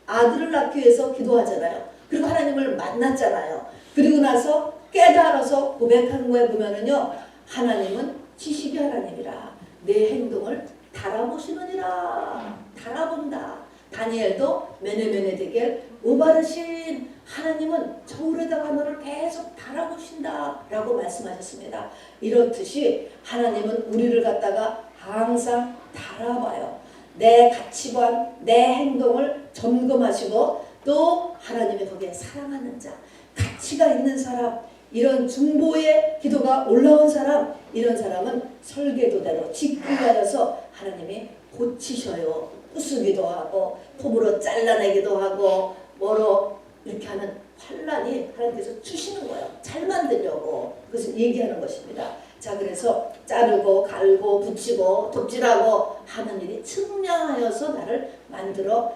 아들을 낳기 위해서 기도하잖아요. 그리고 하나님을 만났잖아요. 그리고 나서 깨달아서 고백한 거에 보면은요. 하나님은 지식의 하나님이라 내 행동을 달아보시느니라. 달아본다. 다니엘도 메네메네 데겔 오바르신 하나님은 저울에다가 너를 계속 달아보신다 라고 말씀하셨습니다. 이렇듯이 하나님은 우리를 갖다가 항상 달아봐요. 내 가치관, 내 행동을 점검하시고 또 하나님의 거기에 사랑하는 자, 가치가 있는 사람, 이런 중보의 기도가 올라온 사람, 이런 사람은 설계도대로 직구하여서 하나님이 고치셔요. 부수기도 하고 톱으로 잘라내기도 하고 뭐로 이렇게 하는 환란이 하나님께서 주시는 거예요. 잘 만들려고. 그래서 얘기하는 것입니다. 자, 그래서 자르고 갈고 붙이고 톱질하고 하는 일이 측량하여서 나를 만들어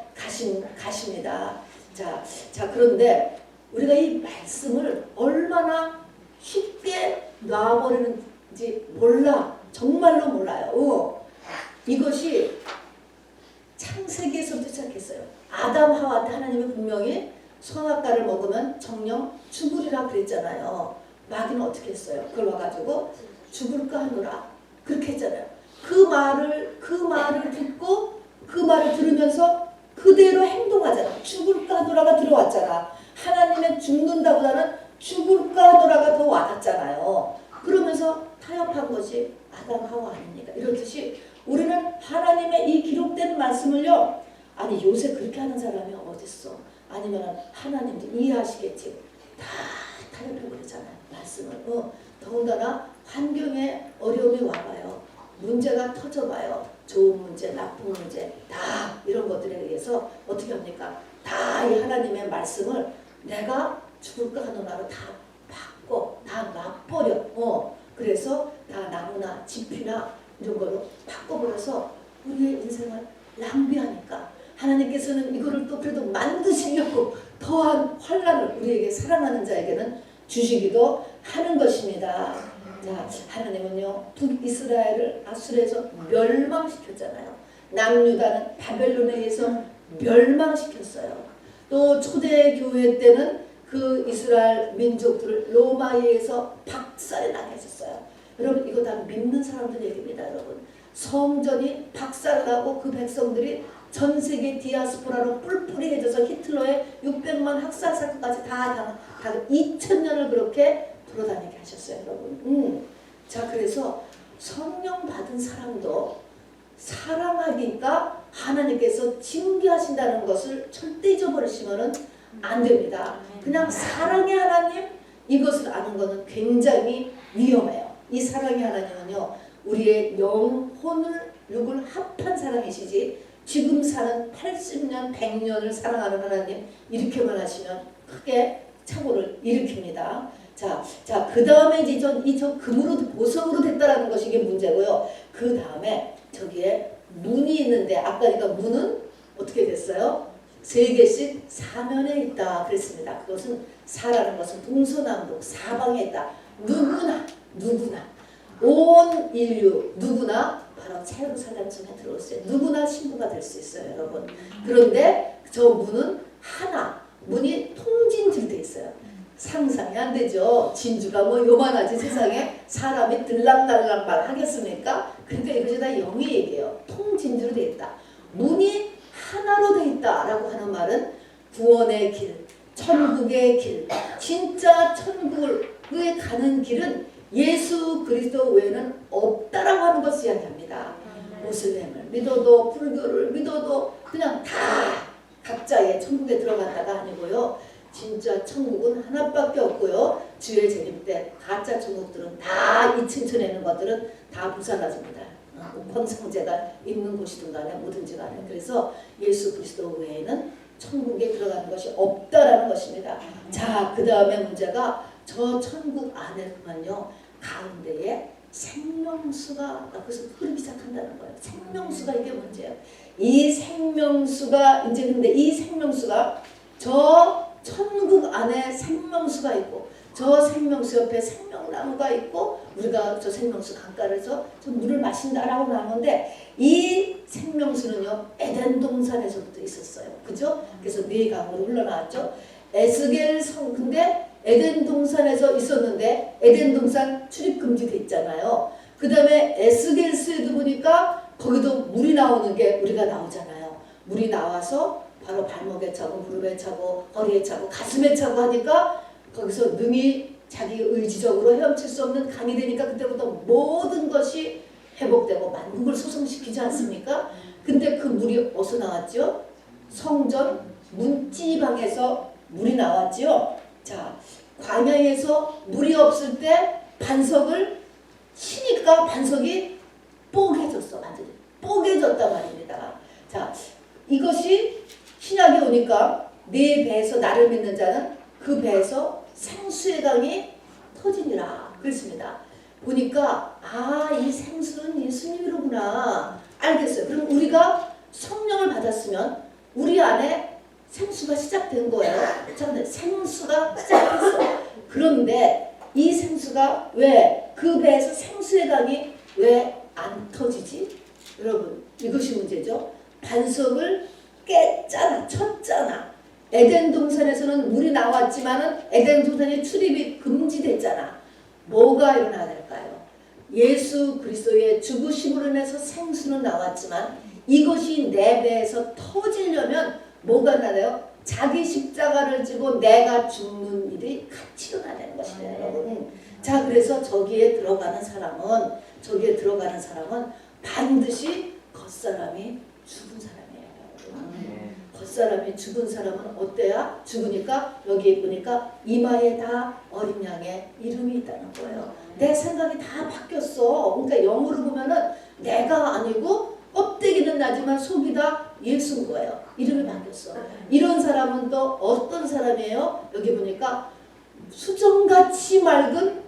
가십니다. 자, 그런데 우리가 이 말씀을 얼마나 쉽게 놔버리는지 몰라. 정말로 몰라요. 이것이 창세기에서부터 시작했어요. 아담 하와 때 하나님이 분명히 선악과를 먹으면 정령 죽으리라 그랬잖아요. 마귀는 어떻게 했어요? 그걸 와가지고 죽을까 하노라 그렇게 했잖아요. 그 말을 듣고 그 말을 들으면서 그대로 행동하잖아. 죽을까 하노라가 들어왔잖아. 하나님의 죽는다보다는 죽을까 하노라가 더 와닿잖아요. 그러면서 타협한 것이 아담 하와 아닙니까? 이렇듯이 우리는 하나님의 이 기록된 말씀을요. 아니 요새 그렇게 하는 사람이 어딨어. 아니면 하나님도 이해하시겠지. 다 타협해버리잖아요. 말씀을. 더군다나 환경에 어려움이 와봐요. 문제가 터져봐요. 좋은 문제, 나쁜 문제 다 이런 것들에 의해서 어떻게 합니까? 다 이 하나님의 말씀을 내가 죽을까 하노라로 다 바꿔, 다 놔버려. 그래서 다 나무나 집이나 이런 걸로 바꿔버려서 우리의 인생을 낭비하니까 하나님께서는 이거를 또 그래도 만드시려고 더한 환란을 우리에게 사랑하는 자에게는 주시기도 하는 것입니다. 자, 하나님은요 북이스라엘을 아수르에서 멸망시켰잖아요. 남유다는 바벨론에 의해서 멸망시켰어요. 또 초대교회 때는 그 이스라엘 민족들을 로마에 의해서 박살이 나게 했었어요. 여러분 이거 다 믿는 사람들 얘기입니다. 여러분 성전이 박살나고 그 백성들이 전 세계 디아스포라로 뿔뿔이해져서 히틀러의 600만 학살 사건까지 다 2000년을 그렇게 돌아다니게 하셨어요. 여러분 자, 그래서 성령 받은 사람도 사랑하니까 하나님께서 징계하신다는 것을 절대 잊어버리시면 안 됩니다. 그냥 사랑의 하나님 이것을 아는 것은 굉장히 위험해요. 이 사랑의 하나님은요 우리의 영혼을 육을 합한 사랑이시지 지금 사는 80년 100년을 사랑하는 하나님 이렇게만 하시면 크게 착오를 일으킵니다. 자, 그 다음에 이제 저 금으로 보석으로 됐다라는 것이 이게 문제고요. 그 다음에 저기에 문이 있는데 아까 그러니까 문은 어떻게 됐어요? 3개씩 사면에 있다 그랬습니다. 그것은 사라는 것은 동서남북 사방에 있다. 누구나 온 인류 누구나 바로 예루살렘쯤에 들어오세요. 누구나 신부가 될 수 있어요, 여러분. 그런데 저 문은 하나, 문이 통진주로 돼 있어요. 상상이 안 되죠. 진주가 뭐 요만하지 세상에 사람이 들락날락만 하겠습니까? 그러니까 이것이 다 영의 얘기예요. 통진주로 돼 있다. 문이 하나로 돼 있다라고 하는 말은 구원의 길, 천국의 길, 진짜 천국에 가는 길은 예수 그리스도 외에는 없다라고 하는 것을 이야기합니다. 모슬렘을 믿어도 불교를 믿어도 그냥 다 각자의 천국에 들어간다가 아니고요. 진짜 천국은 하나밖에 없고요. 주의 재림 때 가짜 천국들은 다 이 층천에 있는 것들은 다 부살라집니다. 황상제가 있는 곳이든 간에 뭐든지 간에. 그래서 예수 그리스도 외에는 천국에 들어가는 것이 없다라는 것입니다. 자, 그 다음에 문제가 저 천국 안에만요 가운데에 생명수가 그래서 흐르기 시작한다는 거예요. 생명수가 이게 문제예요. 이 생명수가 이제 근데 이 생명수가 저 천국 안에 생명수가 있고 저 생명수 옆에 생명나무가 있고 우리가 저 생명수 강가에서 저 물을 마신다라고 나오는데 이 생명수는요 에덴 동산에서부터 있었어요. 그죠? 그래서 네 강으로 흘러나왔죠. 에스겔 성 근데 에덴 동산에서 있었는데 에덴 동산 출입 금지돼 있잖아요. 그 다음에 에스겔서에도 보니까 거기도 물이 나오는 게 우리가 나오잖아요. 물이 나와서 바로 발목에 차고 무릎에 차고 허리에 차고 가슴에 차고 하니까 거기서 능히 자기 의지적으로 헤엄칠 수 없는 강이 되니까 그때부터 모든 것이 회복되고 만국을 소성시키지 않습니까? 근데 그 물이 어디서 나왔죠? 성전 문지방에서 물이 나왔죠. 자, 광야에서 물이 없을 때 반석을 치니까 반석이 뽀개졌어. 완전히 뽀개졌단 말입니다. 자, 이것이 신약에 오니까 네 배에서 나를 믿는 자는 그 배에서 생수의 강이 터지니라 그랬습니다. 보니까 이 생수는 예수님이로구나 알겠어요. 그럼 우리가 성령을 받았으면 우리 안에 생수가 시작된 거예요. 생수가 시작했어. 그런데 이 생수가 왜 그 배에서 생수의 강이 왜 안 터지지? 여러분 이것이 문제죠. 반석을 깼잖아. 쳤잖아. 에덴 동산에서는 물이 나왔지만은 에덴 동산에 출입이 금지됐잖아. 뭐가 일어나야 될까요? 예수 그리스도의 죽으심으로 인해서 생수는 나왔지만 이것이 내 배에서 터지려면 뭐가 나나요? 자기 십자가를 지고 내가 죽는 일이 같이 일어나야 되는 것이다, 여러분. 자, 그래서 저기에 들어가는 사람은 반드시 겉사람이 죽은 사람이에요, 여러분. 겉사람이 죽은 사람은 어때야? 죽으니까 여기 보니까 이마에 다 어린 양의 이름이 있다는 거예요. 내 생각이 다 바뀌었어. 그러니까 영으로 보면은 내가 아니고 껍데기는 나지만 속이 다 예수인 거예요. 이름이 바뀌었어. 이런 사람은 또 어떤 사람이에요? 여기 보니까 수정같이 맑은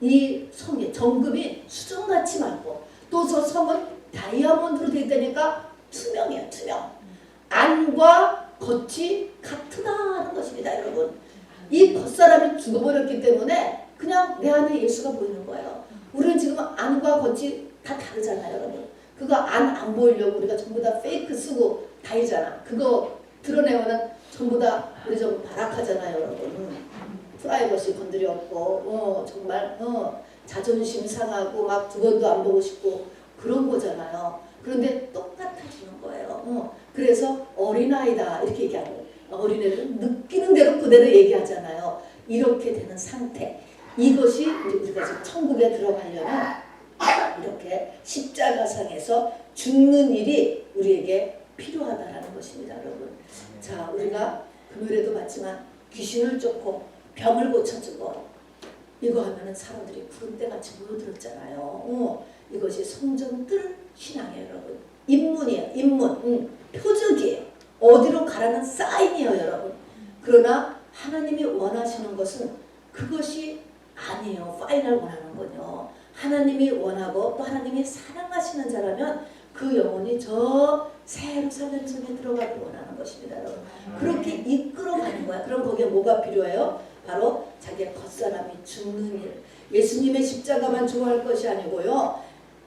이 성이 정금이 수정같이 맑고 또 저 성은 다이아몬드로 되어 있다니까 투명해요. 투명. 안과 겉이 같으다는 것입니다, 여러분. 이 겉사람이 죽어버렸기 때문에 그냥 내 안에 예수가 보이는 거예요. 우리는 지금 안과 겉이 다 다르잖아요, 여러분. 그거 안 보이려고 우리가 전부 다 페이크 쓰고 다니잖아. 그거 드러내면은 전부 다 우리 좀 발악하잖아요, 여러분. 프라이버시 건드리 없고, 정말, 자존심 상하고 막 두 번도 안 보고 싶고 그런 거잖아요. 그런데 똑같아지는 거예요. 그래서 어린아이다 이렇게 얘기하는 거예요. 어린애들은 느끼는 대로 그대로 얘기하잖아요. 이렇게 되는 상태. 이것이 우리가 지금 천국에 들어가려면 이렇게 십자가상에서 죽는 일이 우리에게 필요하다는 것입니다, 여러분. 자, 우리가 금요일에도 봤지만 귀신을 쫓고 병을 고쳐주고 이거 하면은 사람들이 구름대같이 모여들었잖아요. 이것이 성전들 신앙이에요, 여러분. 입문이에요, 입문. 표적이에요. 어디로 가라는 사인이에요, 여러분. 그러나 하나님이 원하시는 것은 그것이 아니에요. 파이널 원하는 건요. 하나님이 원하고 또 하나님이 사랑하시는 자라면 그 영혼이 저 새 예루살렘 성에 들어가길 원하는 것입니다, 여러분. 그렇게 이끌어가는 거야. 그럼 거기에 뭐가 필요해요? 바로 자기의 겉사람이 죽는 일. 예수님의 십자가만 좋아할 것이 아니고요.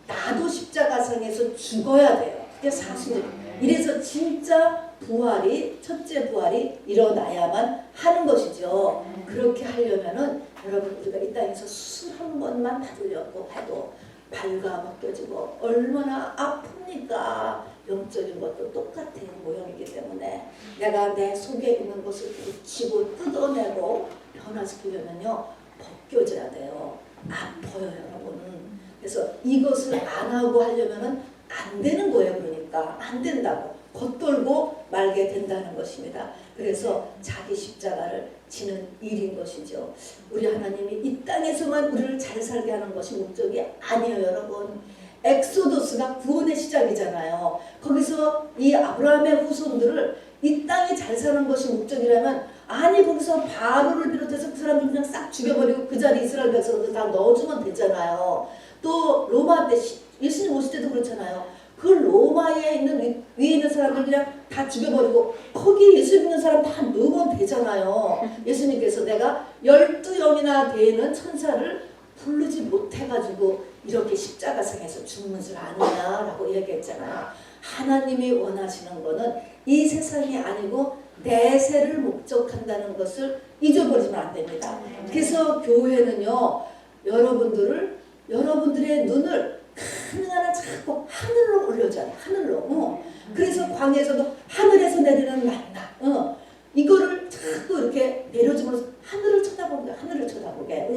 나도 십자가상에서 죽어야 돼요. 그게 사실이에요. 이래서 진짜 부활이, 첫째 부활이 일어나야만 하는 것이죠. 그렇게 하려면은 여러분 우리가 이 땅에서 수술 한 번만 받으려고 해도 발가 벗겨지고 얼마나 아픕니까? 영적인 것도 똑같은 모형이기 때문에 내가 내 속에 있는 것을 붙이고 뜯어내고 변화시키려면요 벗겨져야 돼요. 아파요, 여러분. 그래서 이것을 안 하고 하려면은 안 되는 거예요. 그러니까 안 된다고 겉돌고 말게 된다는 것입니다. 그래서 자기 십자가를 지는 일인 것이죠. 우리 하나님이 이 땅에서만 우리를 잘 살게 하는 것이 목적이 아니에요, 여러분. 엑소더스가 구원의 시작이잖아요. 거기서 이 아브라함의 후손들을 이 땅에 잘 사는 것이 목적이라면, 아니 거기서 바로를 비롯해서 그 사람들 그냥 싹 죽여버리고 그 자리 이스라엘 백성들 다 넣어주면 되잖아요. 또 로마 때 예수님 오실 때도 그렇잖아요. 그 로마에 있는 위에 있는 사람들 그냥 다 죽여버리고 거기 예수 믿는 사람 다 넣으면 되잖아요. 예수님께서 내가 12영이나 되는 천사를 부르지 못해가지고 이렇게 십자가상에서 죽는 줄 아느냐라고 얘기했잖아요. 하나님이 원하시는 거는 이 세상이 아니고 내세를 목적한다는 것을 잊어버리면 안 됩니다. 그래서 교회는요, 여러분들의 눈을 가능한 한 자꾸 하늘로 올려줘요. 하늘로. 그래서 광야에서도 하늘에서 내리는 만나. 이거를 자꾸 이렇게 내려주면서 하늘을 쳐다보게.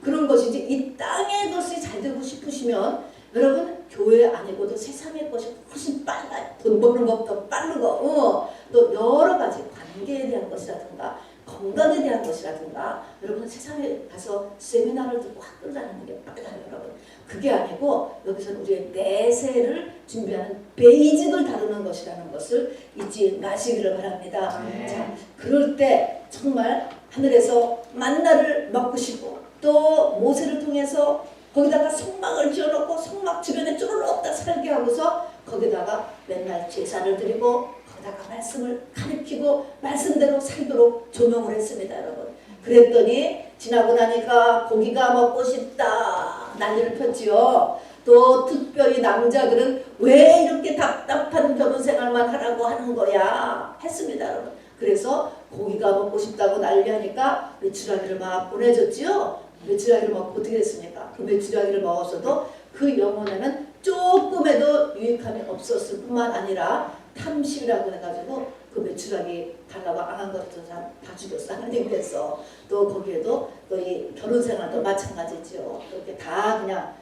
그런 것이지, 이 땅의 것이 잘 되고 싶으시면 여러분 교회 아니고도 세상의 것이 훨씬 빨라요. 돈 버는 것도 빠르고 또 여러 가지 관계에 대한 것이라든가 건강에 대한 것이라든가, 여러분 세상에 가서 세미나를 듣고 학교를 다니는 게 빨라요, 여러분. 그게 아니고 여기서는 우리의 내세를 준비하는 베이직을 다루는 것이라는 것을 잊지 마시기를 바랍니다. 자, 그럴 때 정말 하늘에서 만나를 먹고 싶고, 또 모세를 통해서 거기다가 성막을 지어놓고 성막 주변에 쭈르륵 다 살게 하고서 거기다가 맨날 제사를 드리고 거기다가 말씀을 가르치고 말씀대로 살도록 조명을 했습니다, 여러분. 그랬더니 지나고 나니까 고기가 먹고 싶다 난리를 폈지요. 또 특별히 남자들은 왜 이렇게 답답한 결혼생활만 하라고 하는 거야 했습니다, 여러분. 그래서 고기가 먹고 싶다고 난리하니까 메추라기를 막 보내줬지요. 메추라기를 먹고 어떻게 됐습니까? 그 메추라기를 먹었어도 그 영혼에는 조금에도 유익함이 없었을 뿐만 아니라 탐심이라고 해가지고 그 메추라기 달라고 안 한 것도 다 죽였어, 하나님께서. 또 거기에도 또 이 결혼생활도 마찬가지죠. 이렇게 다 그냥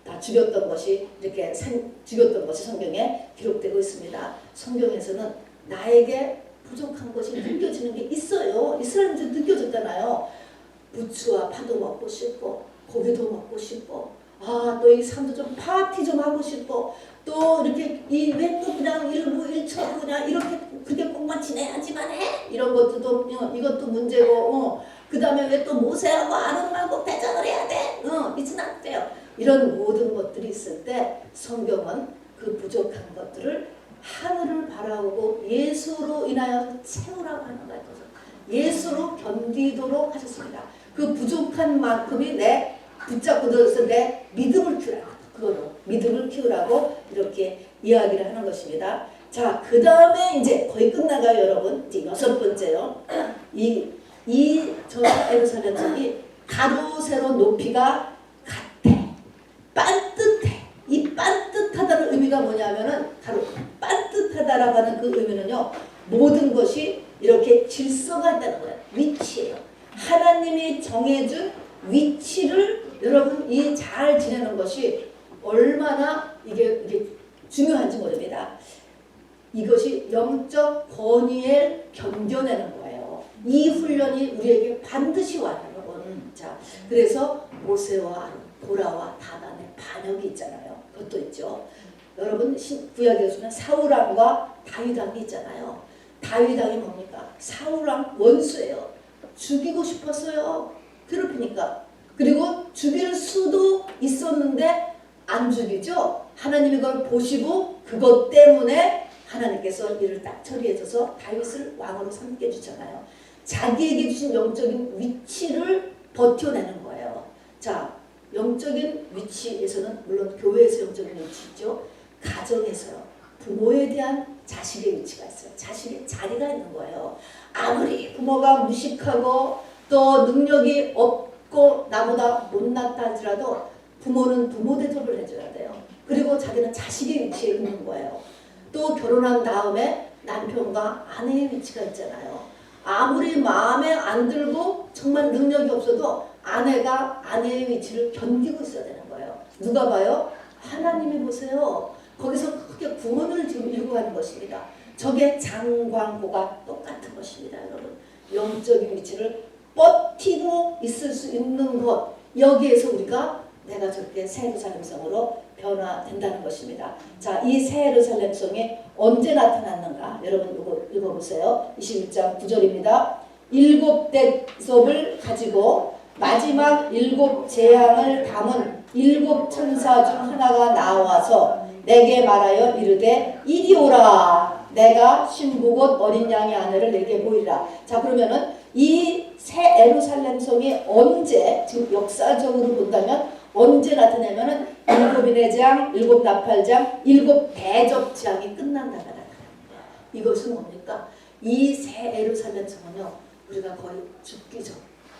다 죽였던 것이 죽였던 것이 성경에 기록되고 있습니다. 성경에서는 나에게 부족한 것이 느껴지는 게 있어요. 이스라엘도 느껴졌잖아요. 부추와 파도 먹고 싶고 고기도 먹고 싶고, 또 이 사람도 좀 파티 좀 하고 싶고, 또 이렇게 왜 또 그냥 일부 일처럼 그냥 이렇게 그게 꼭만 지내야지만 해? 이런 것도 이것도 문제고, 그 다음에 왜 또 모세하고 아론 말고 배정을 해야 돼? 이진 않대요. 이런 모든 것들이 있을 때 성경은 그 부족한 것들을 하늘을 바라보고 예수로 인하여 채우라고 하는 거예요. 예수로 견디도록 하셨습니다. 그 부족한 만큼이 내 붙잡고 들어서 내 믿음을 키우라고, 그거로 믿음을 키우라고 이렇게 이야기를 하는 것입니다. 자, 그 다음에 이제 거의 끝나가요, 여러분. 이제 6번째요. 저 예루살렘 성이 가로 세로 높이가 같아, 반듯해. 이 반듯하다는 의미가 뭐냐면은 가로 반듯하다라고 하는 그 의미는요, 모든 것이 이렇게 질서가 있다는 거예요. 위치예요. 하나님이 정해준 위치를 여러분 잘 지내는 것이 얼마나 이게 중요한지 모릅니다. 이것이 영적 권위를 견뎌내는 거예요. 이 훈련이 우리에게 반드시 와요, 여러분. 자, 그래서 모세와 고라와 다단의 반역이 있잖아요. 그것도 있죠. 여러분 구약에서는 사울왕과 다윗왕이 있잖아요. 다윗왕이 뭡니까? 사울왕 원수예요. 죽이고 싶었어요. 괴롭히니까. 그리고 죽일 수도 있었는데 안 죽이죠. 하나님이 그걸 보시고 그것 때문에 하나님께서 이를 딱 처리해줘서 다윗을 왕으로 삼게 주잖아요. 자기에게 주신 영적인 위치를 버텨내는 거예요. 자, 영적인 위치에서는 물론 교회에서 영적인 위치죠. 가정에서요. 부모에 대한 자식의 위치가 있어요. 자식의 자리가 있는 거예요. 아무리 부모가 무식하고 또 능력이 없고 나보다 못났다 할지라도 부모는 부모 대접을 해줘야 돼요. 그리고 자기는 자식의 위치에 있는 거예요. 또 결혼한 다음에 남편과 아내의 위치가 있잖아요. 아무리 마음에 안 들고 정말 능력이 없어도 아내가 아내의 위치를 견디고 있어야 되는 거예요. 누가 봐요? 하나님이 보세요. 거기서 크게 구원을 지금 일구하는 것입니다. 저게 장광고가 똑같은 것입니다. 여러분. 영적인 위치를 버티고 있을 수 있는 것, 여기에서 우리가 내가 저렇게 새 예루살렘성으로 변화된다는 것입니다. 자, 이 새 예루살렘성이 언제 나타났는가? 여러분 이거 읽어보세요. 21장 9절입니다. 7 대접을 가지고 마지막 7 재앙을 담은 7 천사 중 하나가 나와서 내게 말하여 이르되 이리 오라. 내가 신부곧 어린 양의 아내를 내게 보이라. 자, 그러면은 이 새 예루살렘성이 언제, 지금 역사적으로 본다면 언제 나타나면은 7인의 장, 7 나팔장, 7 대접장이 끝난다가 나타납니다. 이것은 뭡니까? 이 새 예루살렘성은요, 우리가 거의 죽기 전,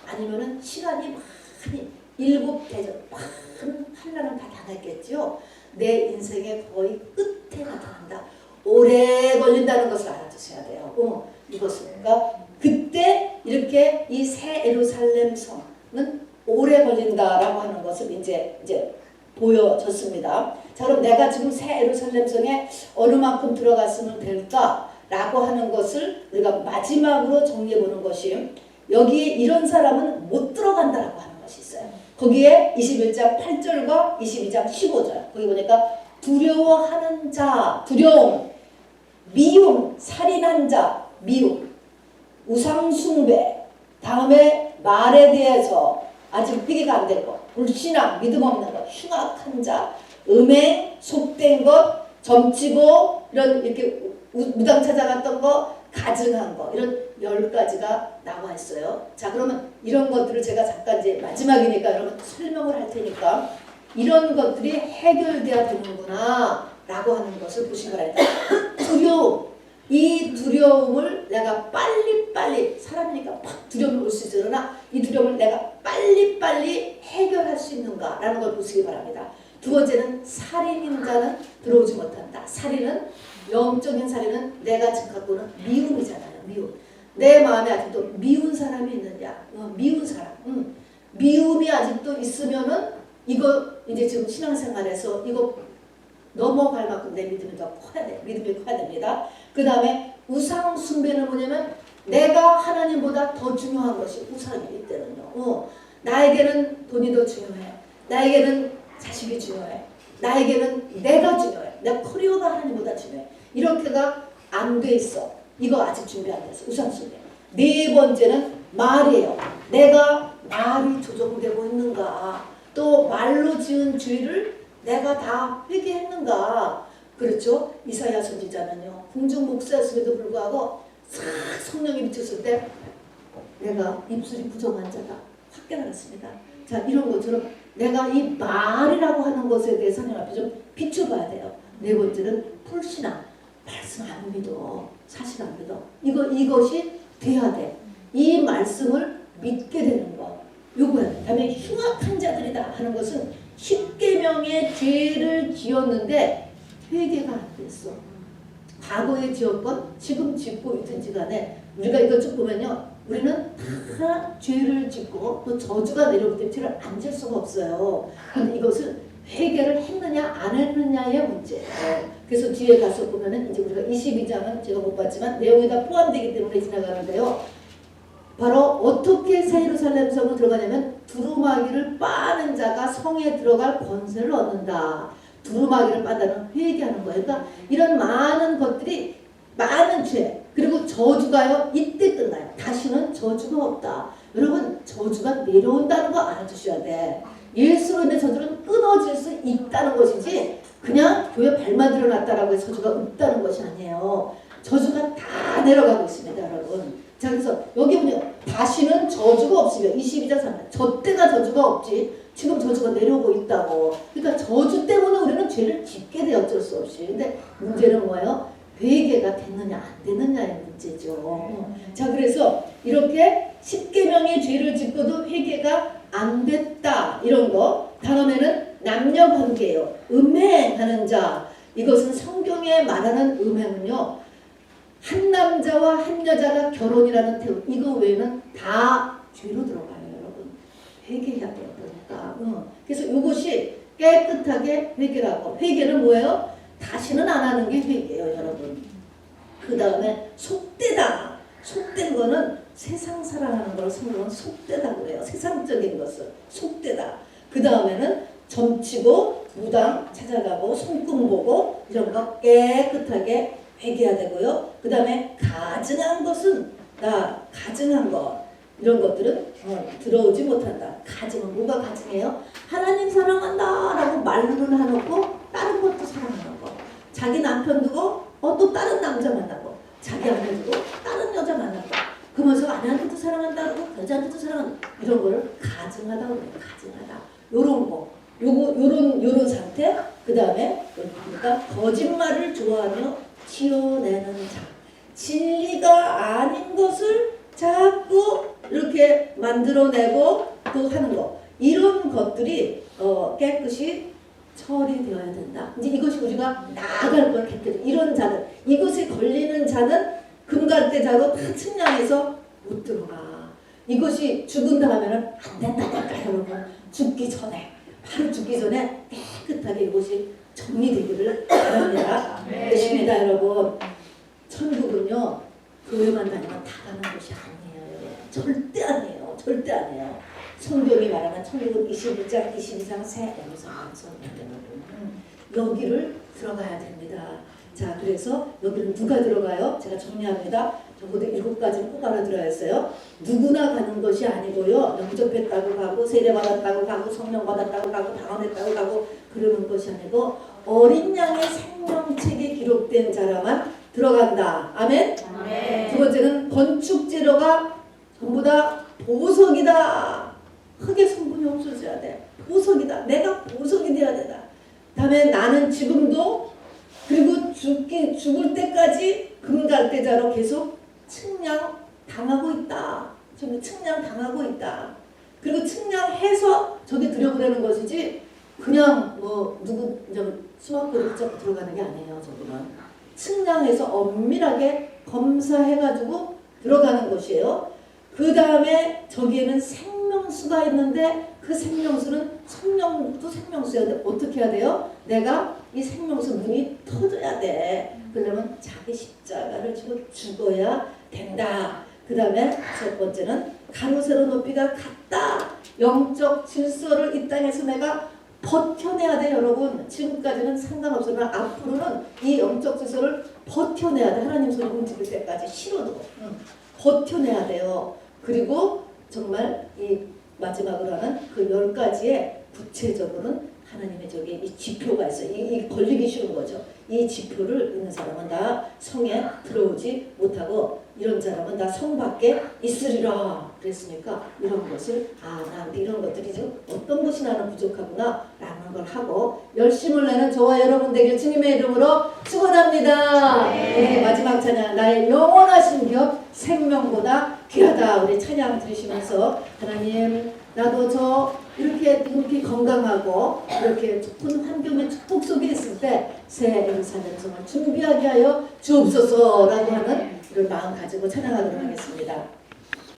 아니면은 시간이 많이 7 대접, 많은 환란을 다 당했겠죠. 내 인생의 거의 끝에 나타난다. 오래 걸린다는 것을 알아두셔야 돼요. 이것은 그러니까 그때 이렇게 이 새 예루살렘 성은 오래 걸린다라고 하는 것을 이제 보여졌습니다. 자, 그럼 내가 지금 새 예루살렘 성에 어느 만큼 들어갔으면 될까라고 하는 것을 우리가 마지막으로 정리해 보는 것이, 여기에 이런 사람은 못 들어간다라고 하는 것이 있어요. 거기에 21장 8절과 22장 15절 거기 보니까 두려워하는 자, 두려움, 미움, 살인한 자, 미움, 우상숭배, 다음에 말에 대해서 아직 회개가 안 된 것, 불신앙, 믿음 없는 것, 흉악한 자, 음행, 속된 것, 점치고 이런 이렇게 무당 찾아갔던 거, 가증한 거, 이런 10가지가 나와 있어요. 자, 그러면 이런 것들을 제가 잠깐 이제 마지막이니까 여러분 설명을 할 테니까 이런 것들이 해결돼야 되는구나 라고 하는 것을 보시기 바랍니다. 두려움, 이 두려움을 내가 빨리빨리, 사람이니까 막 두려움이 올 수 있어. 그러나 이 두려움을 내가 빨리빨리 해결할 수 있는가 라는 걸 보시기 바랍니다. 두 번째는 살인인 자는 들어오지 못한다. 살인은, 영적인 살인은 내가 지금 갖고 있는 미움이잖아요. 미움. 내 마음에 아직도 미운 사람이 있느냐. 미운 사람. 미움이 아직도 있으면은 이거 이제 지금 신앙생활에서 이거 넘어갈 만큼 내 믿음이 더 커야 돼. 믿음이 커야 됩니다. 그 다음에 우상 숭배는 뭐냐면 내가 하나님보다 더 중요한 것이 우상이기 때문에요. 나에게는 돈이 더 중요해. 나에게는 자식이 중요해. 나에게는 내가 중요해. 내 커리어가 하나님보다 중요해. 이렇게가 안 돼 있어. 이거 아직 준비 안 됐어. 우상 숭배. 네 번째는 말이에요. 내가 말이 조정되고 있는가. 또 말로 지은 죄를 내가 다 회개했는가. 그렇죠? 이사야 선지자는요, 궁중 목사였음에도 불구하고 싹 성령이 미쳤을 때 내가 입술이 부정한 자다 확 깨달았습니다. 자, 이런 것처럼 내가 이 말이라고 하는 것에 대해서 하나님 앞에 좀 비춰봐야 돼요. 네 번째는 불신앙. 말씀 안 믿어. 사실 안 믿어. 이것이 돼야 돼. 이 말씀을 믿게 되는 거. 요거야. 다음에 흉악한 자들이다 하는 것은 10계명의 죄를 지었는데 회개가 안 됐어. 과거에 지었건 지금 짓고 있든지 간에 우리가 이거 쭉 보면요, 우리는 다 죄를 짓고 또 저주가 내려오기 때문에 죄를 안 질 수가 없어요. 그런데 이것을 회개를 했느냐 안 했느냐의 문제예요. 그래서 뒤에 가서 보면은 이제 우리가 22장은 제가 못 봤지만 내용이 다 포함되기 때문에 지나가는데요. 바로 어떻게 새 예루살렘 성으로 들어가냐면 두루마기를 빠는 자가 성에 들어갈 권세를 얻는다. 두루마기를 빤다는 회개하는 거예요. 그러니까 이런 많은 것들이, 많은 죄, 그리고 저주가요 이때 끝나요. 다시는 저주가 없다. 여러분, 저주가 내려온다는 거 알아두셔야 돼. 예수로 인해 저주는 끊어질 수 있다는 것이지 그냥 교회 발만 들어놨다라고 해서 저주가 없다는 것이 아니에요. 저주가 다 내려가고 있습니다, 여러분. 자, 그래서 여기 보면 다시는 저주가 없으며 22장 3절 저 때가 저주가 없지 지금 저주가 내려오고 있다고. 그러니까 저주 때문에 우리는 죄를 짓게 돼 어쩔 수 없이. 근데 문제는 뭐예요? 회개가 됐느냐 안 됐느냐의 문제죠. 자, 그래서 이렇게 10계명의 죄를 짓고도 회개가 안 됐다 이런 거. 다음에는 남녀관계예요. 음행하는 자. 이것은 성경에 말하는 음행은요, 한 남자와 한 여자가 결혼이라는 태우, 이거 외에는 다 죄로 들어가요, 여러분. 회개해야 돼요, 그러니까. 그래서 이것이 깨끗하게 회개라고. 회개는 뭐예요? 다시는 안 하는 게 회개예요, 여러분. 그 다음에 속되다. 속된 거는 세상 사랑하는 걸 성경은 속되다 그래요. 세상적인 것을 속되다. 그 다음에는 점치고 무당 찾아가고 손금 보고 이런 거 깨끗하게 회개해야 되고요. 그 다음에 가증한 것은 가증한 것 이런 것들은 들어오지 못한다. 가증은 뭐가 가증해요? 하나님 사랑한다 라고 말로는 해놓고 다른 것도 사랑하는 거. 자기 남편 두고 또 다른 남자 만나고 자기 아내 두고 다른 여자 만나고 그러면서 아내한테도 사랑한다 그러고 여자한테도 사랑한다 이런 거를 가증하다 그래요. 가증하다. 요런 거. 요런 상태. 그 다음에 그러니까 거짓말을 좋아하며 튀어내는 자. 진리가 아닌 것을 자꾸 이렇게 만들어내고 또 하는 거. 이런 것들이 깨끗이 처리되어야 된다. 이제 이것이 우리가 나아갈 걸 깨끗이. 이런 자는 이것에 걸리는 자는 금갈대자로 다 측량해서 못 들어가. 이것이 죽은다 하면은 안 된다 여러분. 죽기 전에 바로 죽기 전에 깨끗하게 이것이 정리되기를 바랍니다. 되십니다 여러분. 천국은요 교회만 다니면 다 가는 곳이 아니에요. 절대 아니에요. 절대 아니에요. 성경이 말하는 천국은 21장 22장 새 예루살렘 여기를 들어가야 됩니다. 자, 그래서 여기는 누가 들어가요? 제가 정리합니다. 적어도 7가지는 꼭 알아들어야 했어요. 누구나 가는 것이 아니고요. 영접했다고 가고 세례받았다고 가고 성령 받았다고 가고 방언했다고 가고 그러는 것이 아니고 어린 양의 생명책에 기록된 자라만 들어간다. 아멘? 아멘. 두 번째는 건축 재료가 전부 다 보석이다. 흙의 성분이 없어져야 돼. 보석이다. 내가 보석이 되어야 된다. 다음에 나는 지금도 그리고 죽을 때까지 금갈대자로 계속 측량당하고 있다. 저는 측량당하고 있다. 그리고 측량해서 저기 들여보내는 것이지 그냥 뭐 누구 수학고를 붙잡고 들어가는 게 아니에요. 저거는 측량해서 엄밀하게 검사해가지고 들어가는 것이에요. 그 다음에 저기에는 생명수가 있는데 그 생명수는 성령도 생명수야. 어떻게 해야 돼요? 내가 이 생명수 문이 터져야 돼. 그러면 자기 십자가를 지고 죽어야 된다. 그 다음에 첫 번째는 가로 세로 높이가 같다. 영적 질서를 이 땅에서 내가 버텨내야 돼 여러분. 지금까지는 상관없으나 앞으로는 이 영적 질서를 버텨내야 돼. 하나님 소리 움직일 때까지 싫어도 버텨내야 돼요. 그리고 정말 이 마지막으로 하는 그 10가지의 구체적으로는 하나님의 저기 이 지표가 있어요. 이 걸리기 쉬운 거죠. 이 지표를 있는 사람은 다 성에 들어오지 못하고 이런 사람은 다 성 밖에 있으리라 그랬으니까 이런 것을 나한테 이런 것들이 지금 어떤 것이 나는 부족하구나 라는 걸 하고 열심을 내는 저와 여러분 되길 주님의 이름으로 축원합니다. 네, 마지막 찬양 나의 영원하신 기업 생명보다 귀하다. 우리 찬양 들으시면서 하나님 나도 저 이렇게 건강하고 이렇게 좋은 환경의 축복 속에 있을 때 새 예루살렘 성을 준비하게 하여 주옵소서라고 하는 이런 마음 가지고 찬양하도록 하겠습니다.